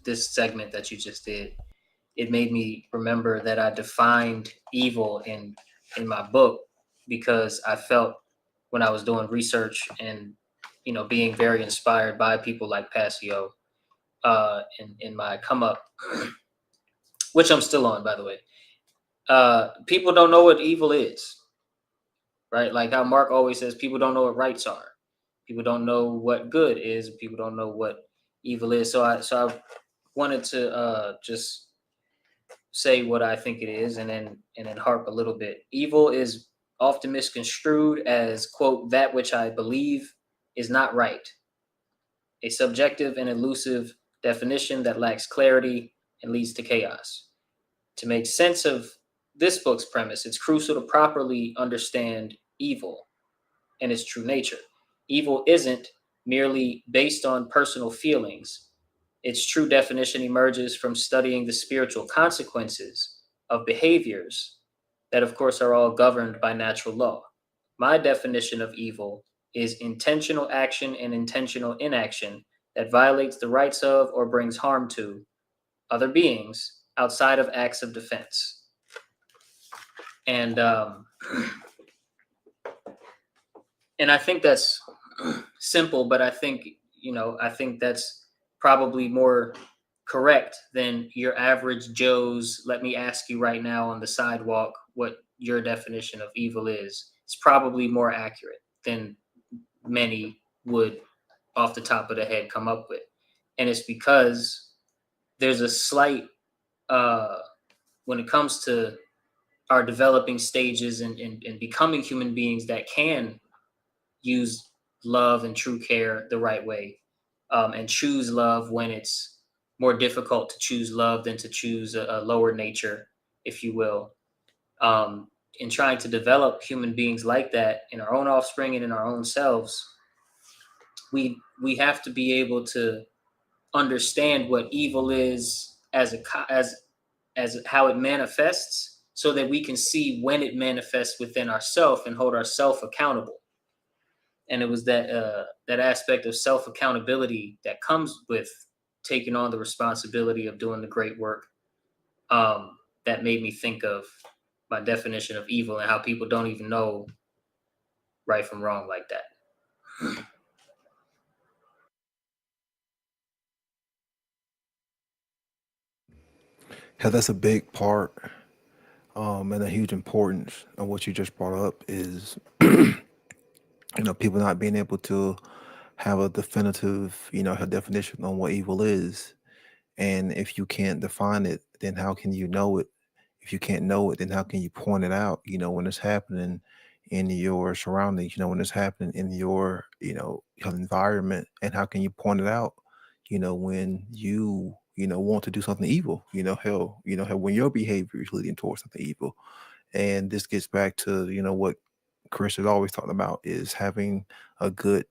this segment that you just did, it made me remember that I defined evil in my book, because I felt when I was doing research and being very inspired by people like Passio in my come up, which I'm still on, by the way. People don't know what evil is, right? Like how Mark always says, people don't know what rights are. People don't know what good is. People don't know what evil is. So I wanted to just say what I think it is, and then harp a little bit. Evil is often misconstrued as, quote, that which I believe is not right, a subjective and elusive definition that lacks clarity and leads to chaos. To make sense of this book's premise, it's crucial to properly understand evil and its true nature. Evil isn't merely based on personal feelings. Its true definition emerges from studying the spiritual consequences of behaviors that, of course, are all governed by natural law. My definition of evil is intentional action and intentional inaction that violates the rights of or brings harm to other beings outside of acts of defense. And I think that's simple, but I think that's probably more correct than your average Joe's. Let me ask you right now on the sidewalk what your definition of evil is. It's probably more accurate than many would off the top of the head come up with. And it's because there's a slight, when it comes to our developing stages and becoming human beings that can use love and true care the right way, and choose love when it's more difficult to choose love than to choose a lower nature, if you will. In trying to develop human beings like that in our own offspring and in our own selves, we have to be able to understand what evil is as how it manifests, so that we can see when it manifests within ourselves and hold ourselves accountable. And it was that aspect of self accountability that comes with taking on the responsibility of doing the great work, that made me think of my definition of evil and how people don't even know right from wrong like that. Yeah, that's a big part, and a huge importance of what you just brought up is, people not being able to have a definitive, a definition on what evil is. And if you can't define it, then how can you know it? If you can't know it, then how can you point it out, when it's happening in your surroundings, when it's happening in your environment, and how can you point it out, when you want to do something evil, hell, when your behavior is leading towards something evil. And this gets back to, what Chris is always talking about is having a good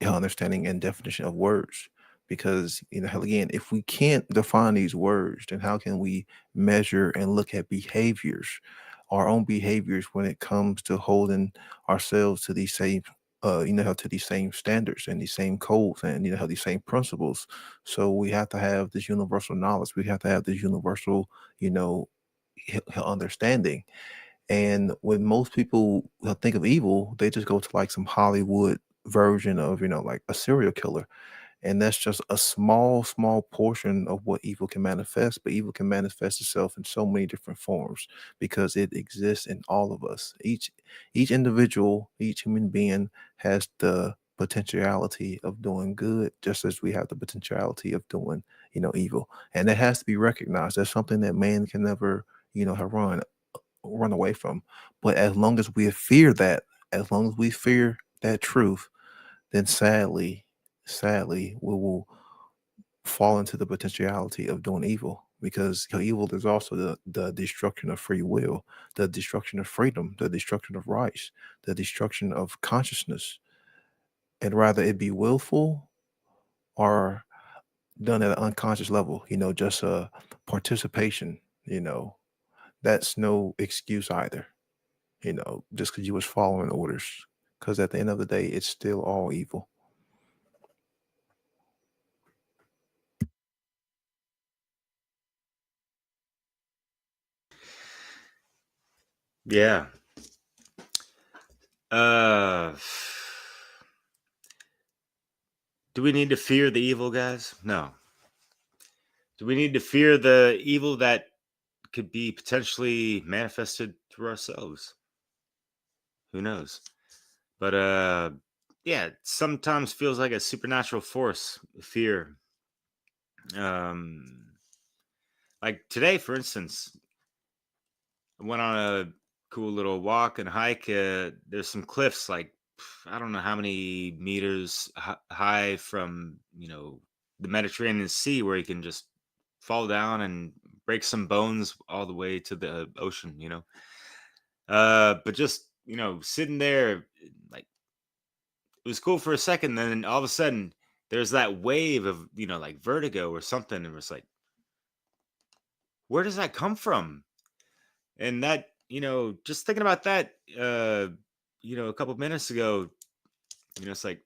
understanding and definition of words. Because, hell, again, if we can't define these words, then how can we measure and look at behaviors, our own behaviors, when it comes to holding ourselves to these same, to these same standards and these same codes, and these same principles. So we have to have this universal knowledge. We have to have this universal, understanding. And when most people think of evil, they just go to like some Hollywood version of, like a serial killer. And that's just a small, small portion of what evil can manifest. But evil can manifest itself in so many different forms because it exists in all of us. Each individual, each human being has the potentiality of doing good, just as we have the potentiality of doing, evil. And that has to be recognized. That's something that man can never, have run away from. But as long as we fear that, as long as we fear that truth, then sadly, we will fall into the potentiality of doing evil. Because evil is also the destruction of free will, the destruction of freedom, the destruction of rights, the destruction of consciousness. And rather it be willful or done at an unconscious level, just a participation, that's no excuse either. Just because you was following orders. Because at the end of the day, it's still all evil. Yeah. Uh, do we need to fear the evil, guys? No. Do we need to fear the evil that could be potentially manifested through ourselves? Who knows? But yeah, it sometimes feels like a supernatural force, fear. Um, like today, for instance, I went on a cool little walk and hike. There's some cliffs, like I don't know how many meters high from the Mediterranean Sea, where you can just fall down and break some bones all the way to the ocean. But just sitting there, like it was cool for a second. Then all of a sudden, there's that wave of like vertigo or something, and it was like, where does that come from? And that just thinking about that a couple minutes ago, it's like,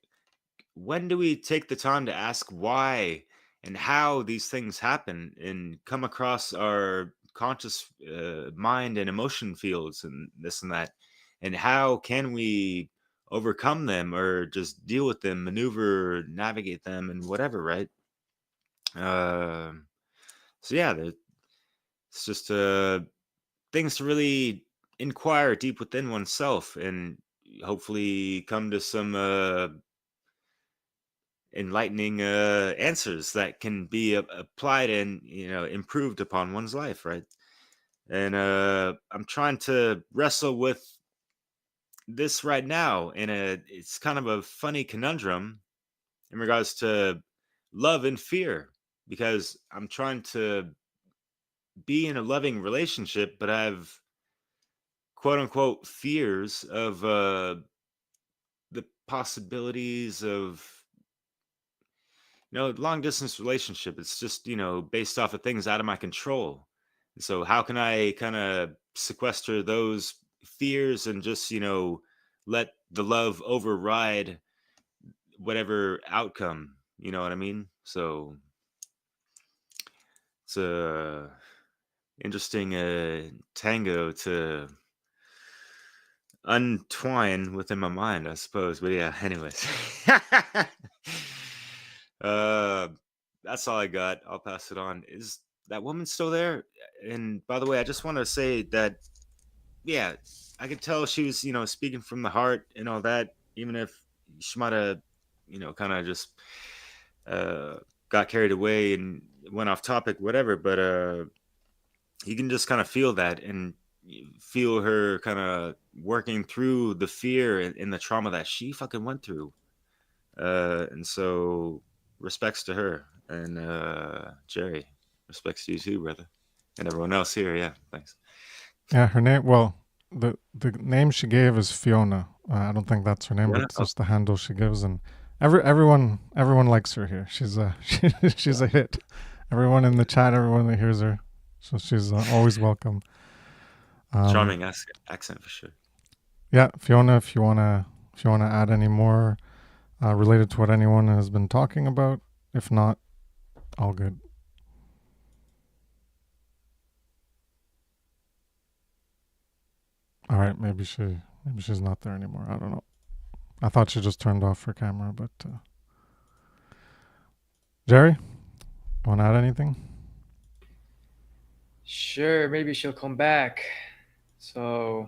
when do we take the time to ask why and how these things happen and come across our conscious mind and emotion fields and this and that, and how can we overcome them or just deal with them, maneuver, navigate them, and whatever, right? So yeah, it's just things to really inquire deep within oneself and hopefully come to some enlightening answers that can be applied and improved upon one's life, right? And I'm trying to wrestle with this right now, and it's kind of a funny conundrum in regards to love and fear, because I'm trying to be in a loving relationship, but I have quote unquote fears of the possibilities of long distance relationship, it's just, based off of things out of my control. So how can I kind of sequester those fears and just, let the love override whatever outcome, you know what I mean? So it's a interesting tango to untwine within my mind, I suppose. But yeah, anyways. uh that's all I got. I'll pass it on. Is that woman still there? And by the way, I just want to say that, yeah, I could tell she was, speaking from the heart and all that, even if she might have, kind of just uh got carried away and went off topic, whatever. But you can just kind of feel that, and you feel her kind of working through the fear and the trauma that she fucking went through. And so respects to her. And Jerry, respects to you too, brother. And everyone else here, yeah, thanks. Yeah, her name. Well, the name she gave is Fiona. I don't think that's her name, but Fiona? it's just the handle she gives, and everyone likes her here. She's a she's a hit. Everyone in the chat, everyone that hears her, so she's always welcome. Charming accent for sure. Yeah, Fiona, if you wanna add any more related to what anyone has been talking about, if not, all good. All right, maybe she's not there anymore. I don't know. I thought she just turned off her camera, but Jerry, want to add anything? Sure, maybe she'll come back. So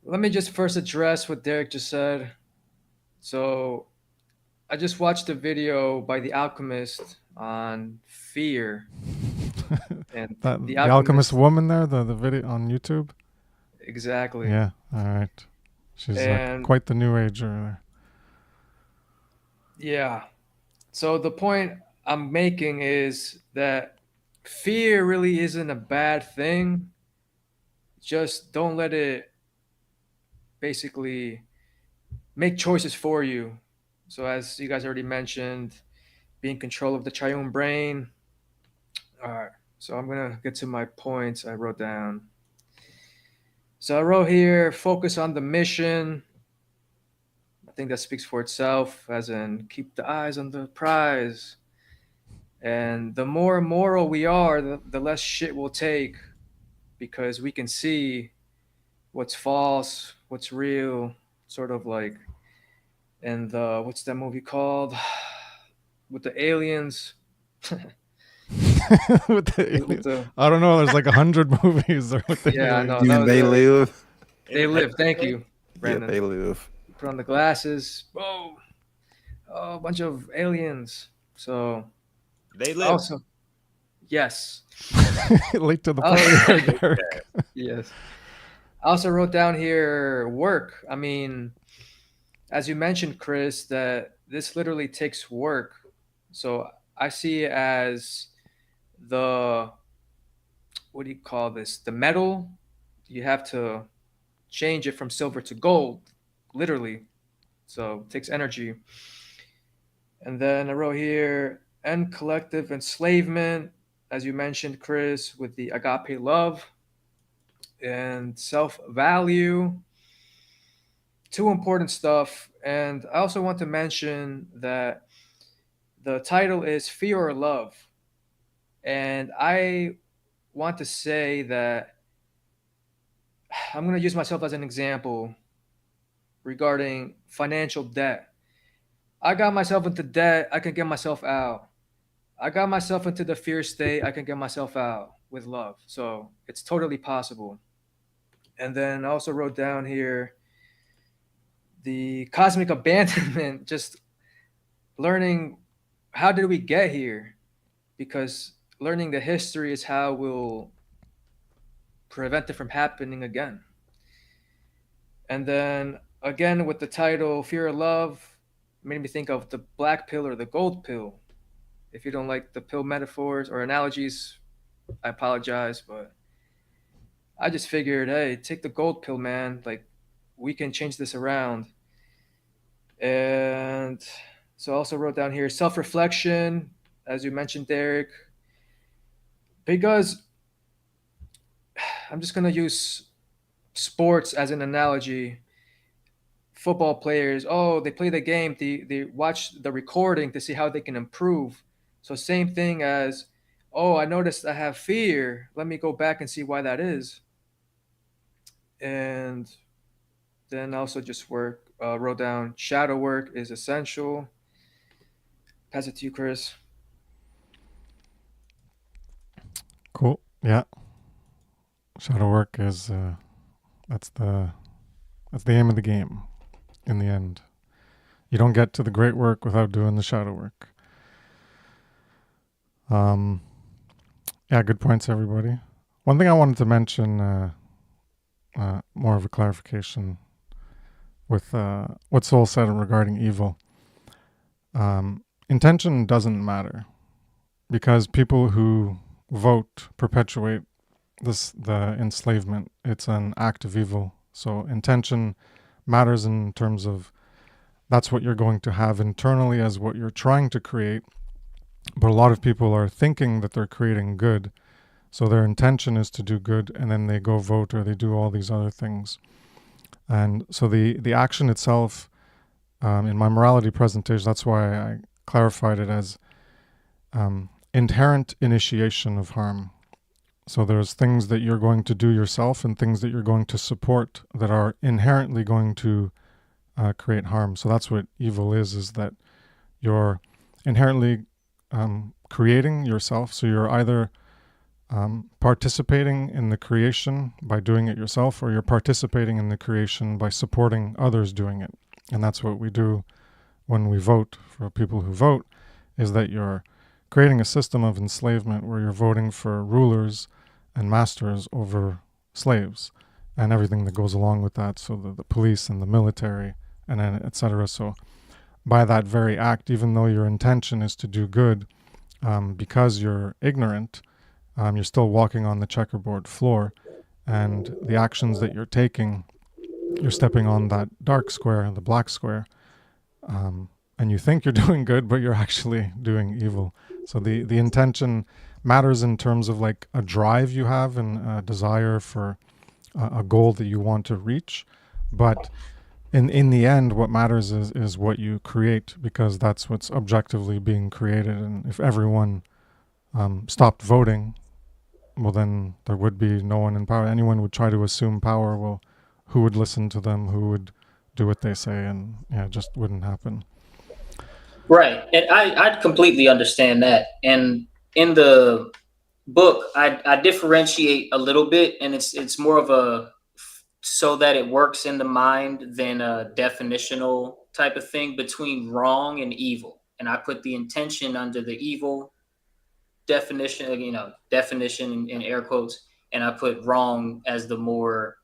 let me just first address what Derek just said. So I just watched a video by The Alchemist on fear. And The Alchemist woman there, the video on YouTube. Exactly. Yeah. All right. She's And quite the new ager there. yeah. So the point I'm making is that fear really isn't a bad thing. Just don't let it basically make choices for you. So as you guys already mentioned, be in control of the triune brain. All right. So I'm gonna get to my points I wrote down. So I wrote here, focus on the mission. I think that speaks for itself, as in keep the eyes on the prize. And the more moral we are, the less shit we'll take, because we can see what's false, what's real, sort of like in the, what's that movie called? With the aliens. With the With the, I don't know. There's like 100 movies there with the yeah, I aliens. know. You That mean was They Live? They Live. Thank you, Yeah, Brandon. They Live. Put on the glasses. Boom. Oh, a bunch of aliens. So They live. also, yes. Late to the Oh, party there, Derek. yes. I also wrote down here work. I mean, as you mentioned, Chris, that this literally takes work. So I see it as the, what do you call this? The metal. You have to change it from silver to gold, literally. So it takes energy. And then I wrote here, end collective enslavement, as you mentioned, Chris, with the agape love and self value. Two important stuff. And I also want to mention that the title is Fear or Love. And I want to say that I'm going to use myself as an example regarding financial debt. I got myself into debt, I can get myself out. I got myself into the fear state, I can get myself out with love. So it's totally possible. And then I also wrote down here the cosmic abandonment, just learning how did we get here? Because learning the history is how we'll prevent it from happening again. And then again with the title Fear of Love, made me think of the black pill or the gold pill. If you don't like the pill metaphors or analogies, I apologize, but I just figured, hey, take the gold pill, man. Like, we can change this around. And So I also wrote down here self-reflection, as you mentioned, Derek, because I'm just gonna use sports as an analogy. Football players, oh, they play the game, they watch the recording to see how they can improve. So same thing as, oh, I noticed I have fear. Let me go back and see why that is. And then also just wrote down shadow work is essential. Pass it to you, Chris. Cool. Yeah. Shadow work is that's the aim of the game. In the end, you don't get to the great work without doing the shadow work. Yeah, good points, everybody. One thing I wanted to mention, more of a clarification with what Soul said regarding evil. Intention doesn't matter because people who vote perpetuate the enslavement. It's an act of evil. So intention matters in terms of that's what you're going to have internally as what you're trying to create. But a lot of people are thinking that they're creating good. So their intention is to do good, and then they go vote or they do all these other things. And so the action itself, in my morality presentation, that's why I clarified it as inherent initiation of harm. So there's things that you're going to do yourself and things that you're going to support that are inherently going to create harm. So that's what evil is that you're inherently creating yourself. So you're either participating in the creation by doing it yourself, or you're participating in the creation by supporting others doing it. And that's what we do when we vote for people who vote, is that you're creating a system of enslavement where you're voting for rulers and masters over slaves and everything that goes along with that. So the police and the military and then etc. So by that very act, even though your intention is to do good, because you're ignorant, you're still walking on the checkerboard floor, and the actions that you're taking, you're stepping on that dark square, the black square, and you think you're doing good, but you're actually doing evil. So the intention matters in terms of like a drive you have and a desire for a goal that you want to reach. But in the end, what matters is what you create, because that's what's objectively being created. And if everyone stopped voting, well, then there would be no one in power. Anyone would try to assume power. Well, who would listen to them? Who would do what they say? And yeah, it just wouldn't happen. Right. And I completely understand that. And in the book, I differentiate a little bit, and it's more of a so that it works in the mind than a definitional type of thing between wrong and evil. And I put the intention under the evil definition, definition in air quotes, and I put wrong as the more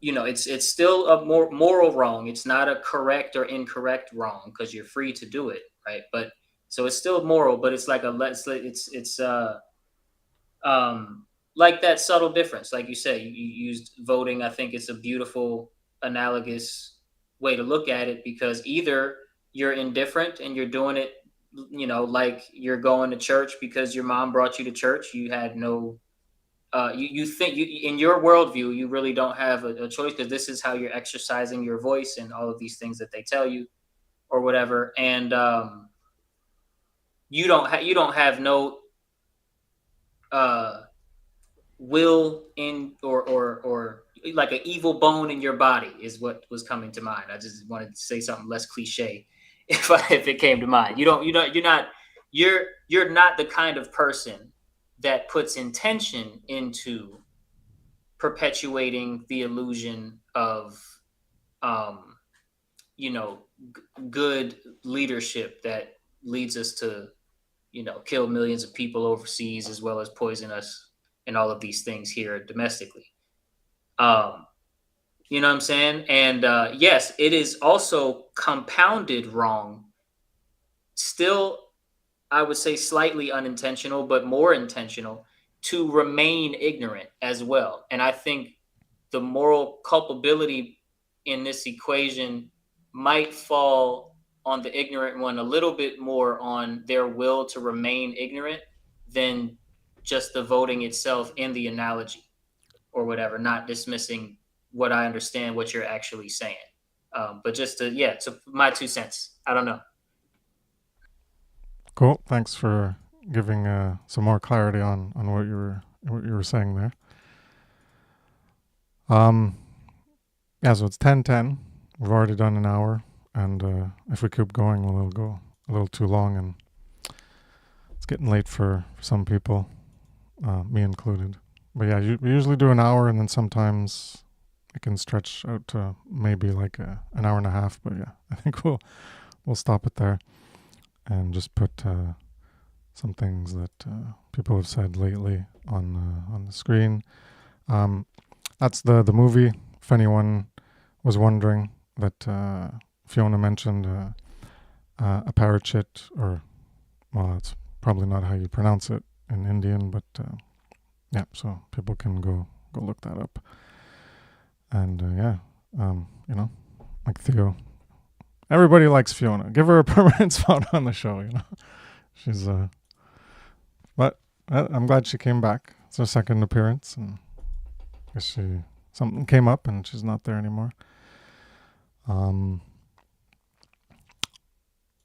it's still a more moral wrong. It's not a correct or incorrect wrong, because you're free to do it, right? But so it's still moral, but it's like like that subtle difference. Like you say, you used voting. I think it's a beautiful analogous way to look at it, because either you're indifferent and you're doing it, like you're going to church because your mom brought you to church. You had no you think in your worldview, you really don't have a choice, because this is how you're exercising your voice and all of these things that they tell you or whatever. And you don't have no will in or like an evil bone in your body is what was coming to mind. I just wanted to say something less cliche if it came to mind. You're not the kind of person that puts intention into perpetuating the illusion of good leadership that leads us to kill millions of people overseas, as well as poison us and all of these things here domestically. You know what I'm saying? And yes, it is also compounded wrong, still I would say slightly unintentional, but more intentional, to remain ignorant as well. And I think the moral culpability in this equation might fall on the ignorant one a little bit more on their will to remain ignorant than just the voting itself in the analogy or whatever, not dismissing what I understand what you're actually saying. But just to, so my 2 cents. I don't know. Cool. Thanks for giving some more clarity on what you were saying there. Yeah, so it's 10:10. We've already done an hour, and if we keep going, it'll go a little too long, and it's getting late for some people, me included. But yeah, we usually do an hour, and then sometimes it can stretch out to maybe like an hour and a half. But yeah, I think we'll stop it there and just put some things that people have said lately on the screen. That's the movie. If anyone was wondering, that Fiona mentioned a parachute, or well, it's probably not how you pronounce it in Indian, but yeah, so people can go look that up. And you know, like Theo, everybody likes Fiona. Give her a permanent spot on the show. You know, she's but I'm glad she came back. It's her second appearance, and I guess something came up and she's not there anymore.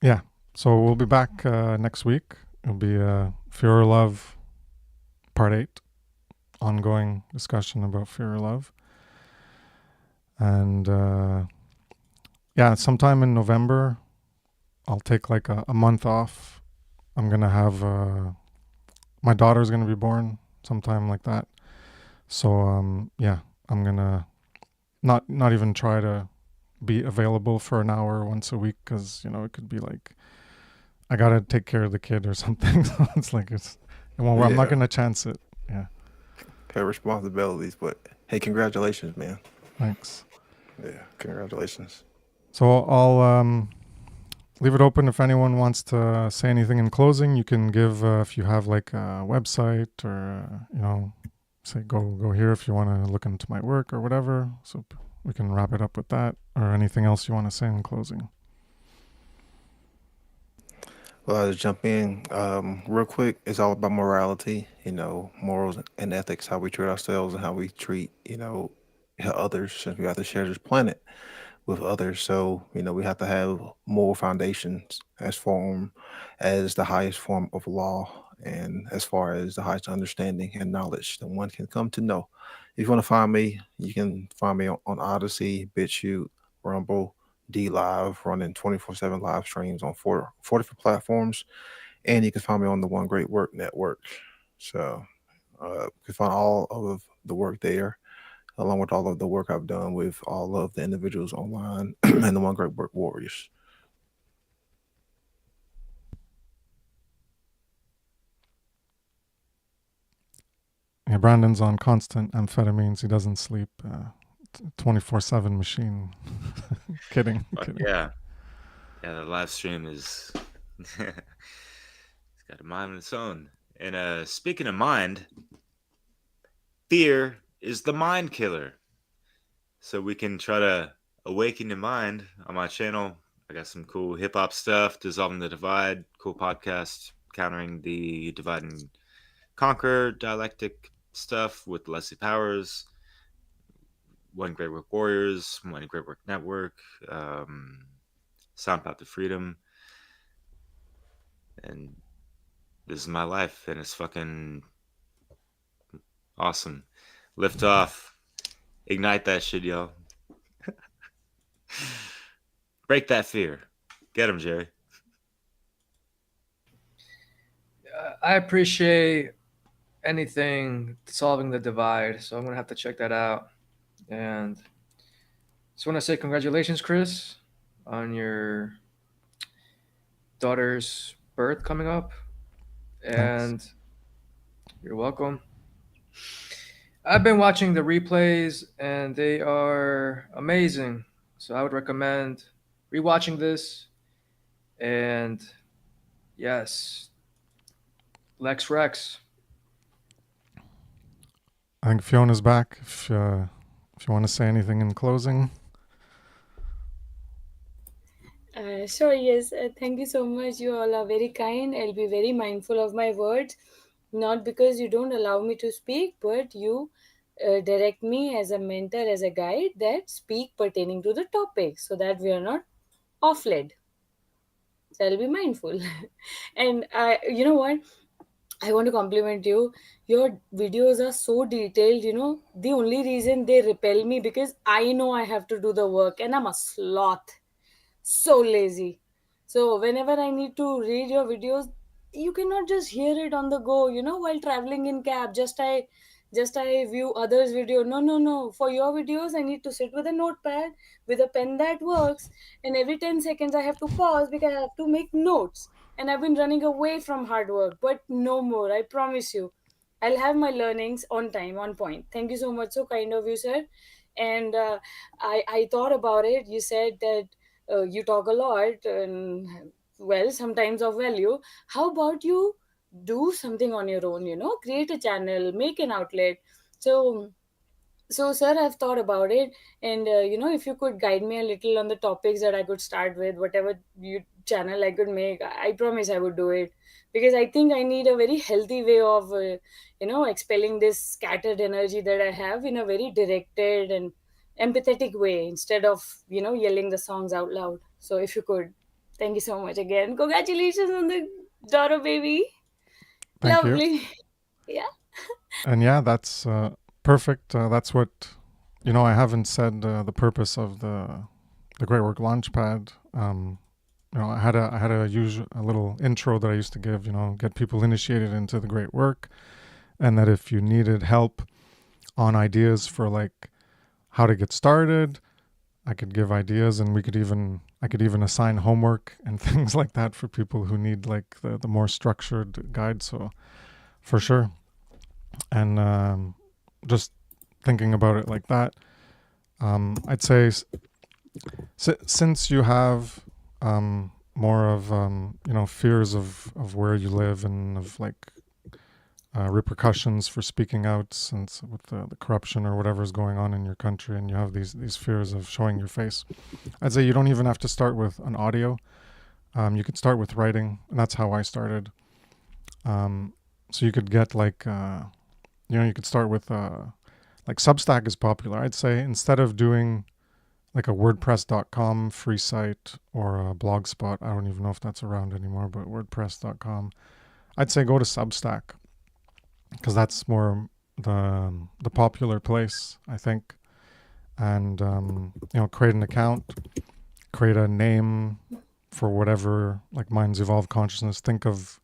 Yeah, so we'll be back next week. It'll be Fear or Love Part 8, ongoing discussion about Fear or Love. And yeah, sometime in November, I'll take like a month off. I'm going to have, my daughter's going to be born sometime like that. So yeah, I'm going to not even try to be available for an hour once a week, because you know it could be like I gotta take care of the kid or something. So it's like I'm not gonna chance it. Yeah, Her responsibilities, but hey, congratulations, man. thanks. Yeah, congratulations. So I'll leave it open if anyone wants to say anything in closing. You can give if you have like a website, or you know, say go here if you want to look into my work or whatever. So we can wrap it up with that, or anything else you want to say in closing. Well, I'll just jump in real quick. It's all about morality, you know, morals and ethics, how we treat ourselves and how we treat, you know, others, since we have to share this planet with others. So, you know, we have to have moral foundations as form as the highest form of law, and as far as the highest understanding and knowledge that one can come to know. If you want to find me, you can find me on Odyssey, BitChute, Rumble, D Live, running 24/7 live streams on 4 different platforms. And you can find me on the One Great Work Network. So you can find all of the work there, along with all of the work I've done with all of the individuals online and the One Great Work Warriors. Yeah, Brandon's on constant amphetamines. He doesn't sleep. 24/7 machine. Kidding. Yeah, the live stream is it's got a mind of its own. And speaking of mind, fear is the mind killer. So we can try to awaken your mind on my channel. I got some cool hip hop stuff, Dissolving the Divide, cool podcast, countering the divide and conquer dialectic stuff with Leslie Powers, One Great Work Warriors, One Great Work Network, Sound Path to Freedom. And this is my life, and it's fucking awesome. Lift off. Ignite that shit, y'all. Break that fear. Get him, Jerry. I appreciate anything solving the divide, so I'm gonna have to check that out. And just want to say congratulations, Chris, on your daughter's birth coming up. And Thanks. you're welcome. I've been watching the replays, and they are amazing. So I would recommend rewatching this. And yes, Lex Rex. I think Fiona's back. If you want to say anything in closing. Sure, yes. Thank you so much. You all are very kind. I'll be very mindful of my words. Not because you don't allow me to speak, but you direct me as a mentor, as a guide that speak pertaining to the topic so that we are not off led. So I'll be mindful. And you know what? I want to compliment you. Your videos are so detailed. The only reason they repel me because I know I have to do the work and I'm a sloth, so lazy. So whenever I need to read your videos, you cannot just hear it on the go, while traveling in cab. Just I view others video. No, no, no, for your videos I need to sit with a notepad with a pen that works, and every 10 seconds I have to pause because I have to make notes. And I've been running away from hard work, but no more, I promise you. I'll have my learnings on time, on point. Thank you so much. So kind of you, sir. And I thought about it. You said that you talk a lot, and well, sometimes of value. How about you do something on your own? Create a channel, make an outlet. So so, sir, I've thought about it, and if you could guide me a little on the topics that I could start with, whatever you channel I could make, I promise I would do it, because I think I need a very healthy way of, expelling this scattered energy that I have in a very directed and empathetic way instead of, yelling the songs out loud. So, if you could, thank you so much again. Congratulations on the daughter, baby. Thank you. Lovely. Yeah. And yeah, that's perfect. That's what, I haven't said the purpose of the Great Work Launchpad. I had a little intro that I used to give, get people initiated into the great work, and that if you needed help on ideas for like how to get started, I could give ideas, and I could even assign homework and things like that for people who need like the more structured guide. So for sure. And just thinking about it like that, I'd say since you have more of fears of where you live and of like repercussions for speaking out, since with the corruption or whatever is going on in your country, and you have these fears of showing your face, I'd say you don't even have to start with an audio. You could start with writing, and that's how I started. So you could get like you could start with like Substack is popular. I'd say instead of doing like a WordPress.com free site or a Blogspot, I don't even know if that's around anymore, but WordPress.com, I'd say go to Substack, because that's more the popular place, I think. And create an account, create a name for whatever, like mine's Evolved Consciousness. Think of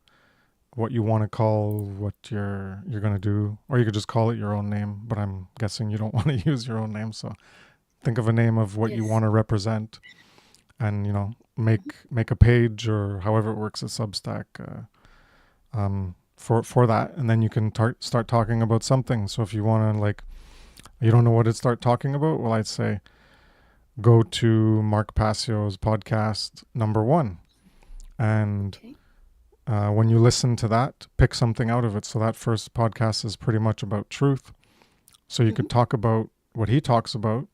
what you want to call what you're going to do, or you could just call it your own name, but I'm guessing you don't want to use your own name. So think of a name of what you Yes. want to represent, and make a page or however it works at Substack for that, and then you can start talking about something. So if you want to, like, you don't know what to start talking about, well, I'd say go to Mark Passio's podcast #1, and Okay. when you listen to that, pick something out of it. So that first podcast is pretty much about truth. So you could talk about what he talks about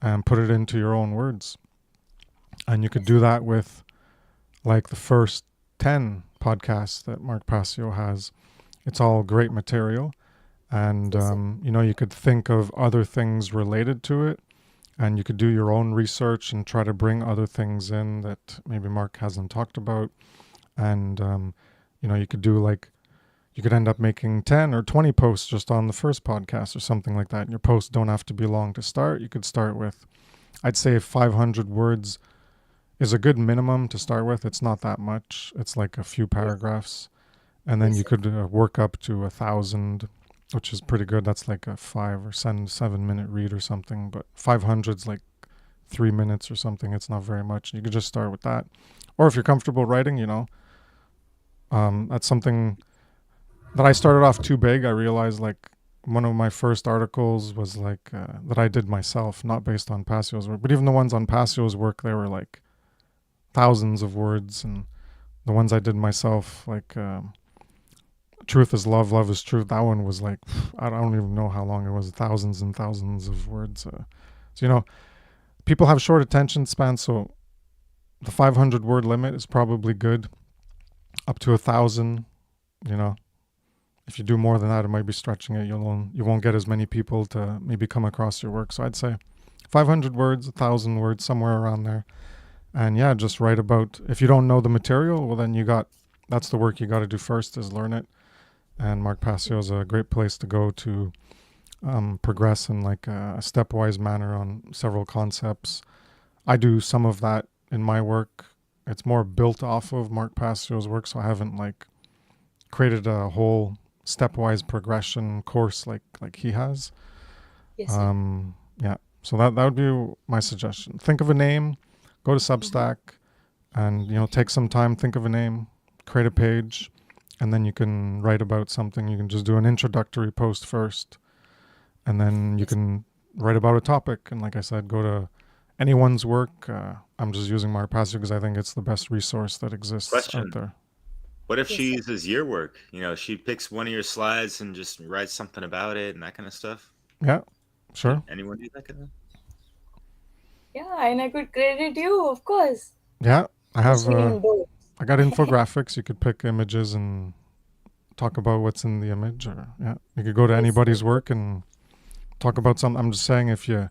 and put it into your own words. And you could do that with like the first 10 podcasts that Mark Passio has. It's all great material. And, Yes, sir. you could think of other things related to it. And you could do your own research and try to bring other things in that maybe Mark hasn't talked about. And, you could do like, you could end up making 10 or 20 posts just on the first podcast or something like that. And your posts don't have to be long to start. You could start with, I'd say 500 words is a good minimum to start with. It's not that much. It's like a few paragraphs. And then Yes, you sir. could work up to 1,000, which is pretty good. That's like a 5 or 7 minute read or something. But 500's like 3 minutes or something. It's not very much. You could just start with that. Or if you're comfortable writing, that's something that I started off too big. I realized like one of my first articles was like that I did myself, not based on Passio's work. But even the ones on Passio's work, they were like thousands of words. And the ones I did myself, like Truth is Love, Love is Truth, that one was like, I don't even know how long it was, thousands and thousands of words. So, people have short attention spans. So the 500 word limit is probably good. Up to 1,000, you know, if you do more than that, it might be stretching it. You won't get as many people to maybe come across your work. So I'd say 500 words, 1,000 words, somewhere around there. And yeah, just write about, if you don't know the material, well, then that's the work you got to do first, is learn it. And Mark Passio is a great place to go to progress in like a stepwise manner on several concepts. I do some of that in my work. It's more built off of Mark Passio's work, so I haven't like created a whole stepwise progression course like he has. Yes, sir. Yeah. So that would be my suggestion. Think of a name, go to Substack, and take some time, think of a name, create a page, and then you can write about something. You can just do an introductory post first, and then you can write about a topic. And like I said, go to anyone's work. I'm just using Mark Passio because I think it's the best resource that exists Question. out there. What if Yes, she sir. uses your work? She picks one of your slides and just writes something about it and that kind of stuff? Yeah, sure. Can anyone do that kind of? Yeah, and I could credit you, of course. Yeah, I have. Especially in both. I got infographics. You could pick images and talk about what's in the image, or you could go to Yes, anybody's sir. work and talk about something. I'm just saying, if you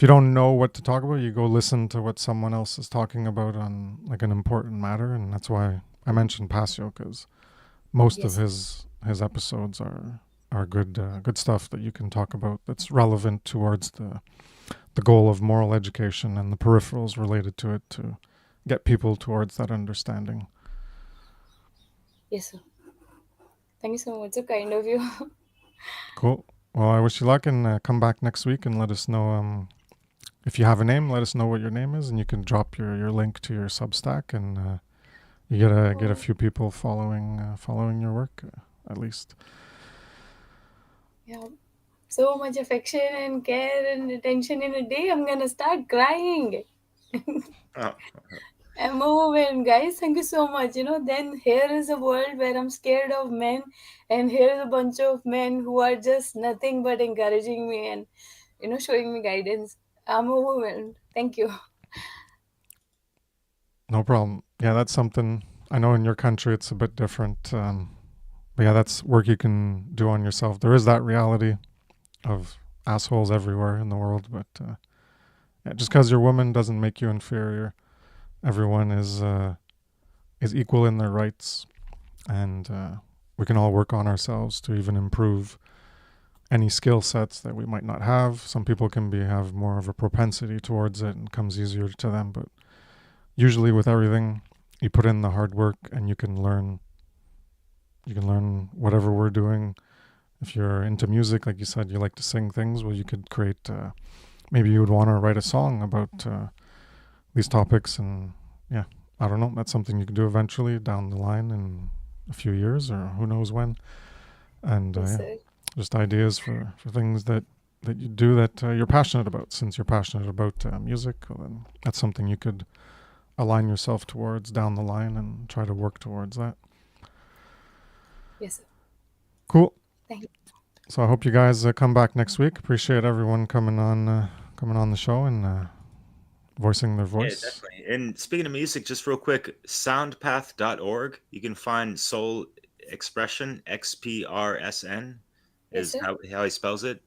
don't know what to talk about, you go listen to what someone else is talking about on like an important matter, and that's why I mentioned Passio, because most of Yes. his episodes are good stuff that you can talk about that's relevant towards the goal of moral education and the peripherals related to it, to get people towards that understanding. Yes, sir. Thank you so much. So kind of you. Cool. Well, I wish you luck, and come back next week and let us know if you have a name. Let us know what your name is, and you can drop your link to your Substack, and you get a few people following your work, at least. Yeah. So much affection and care and attention in a day. I'm gonna start crying. Oh, I'm overwhelmed, guys. Thank you so much. Then here is a world where I'm scared of men, and here is a bunch of men who are just nothing but encouraging me and, showing me guidance. I'm overwhelmed. Thank you. No problem. Yeah, that's something. I know in your country it's a bit different. But yeah, that's work you can do on yourself. There is that reality of assholes everywhere in the world, but yeah, just because you're a woman doesn't make you inferior. Everyone is equal in their rights, and we can all work on ourselves to even improve any skill sets that we might not have. Some people can have more of a propensity towards it and comes easier to them, but usually with everything, you put in the hard work and you can learn whatever we're doing. If you're into music, like you said, you like to sing things, well, you could create, maybe you would want to write a song about these topics, and yeah, I don't know, that's something you could do eventually down the line in a few years, or who knows when. And Yes, yeah, sir. just ideas for things that you do that you're passionate about. Since you're passionate about music, well, then that's something you could align yourself towards down the line and try to work towards that. Yes, sir. Cool. Thank you. So I hope you guys come back next week. Appreciate everyone coming on the show and voicing their voice. Yeah, definitely. And speaking of music, just real quick, soundpath.org, you can find Soul Expression, XPRSN Yes, is sir. how he spells it.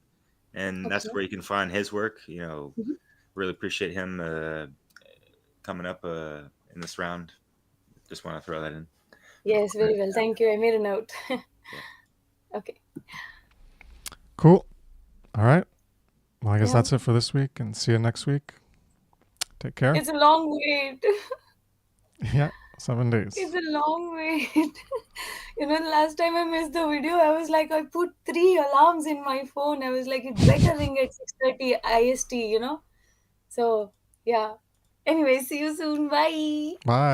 And that's Okay. where you can find his work. Really appreciate him coming up in this round. Just want to throw that in. Yes, very well. Thank you. I made a note. Yeah. Okay. Cool. All right. Well, I guess Yeah. that's it for this week, and see you next week. Take care. It's a long wait. Yeah, 7 days. It's a long wait. The last time I missed the video, I was like, I put 3 alarms in my phone. I was like, it better ring at 6:30 IST. So, yeah. Anyway, see you soon. Bye. Bye.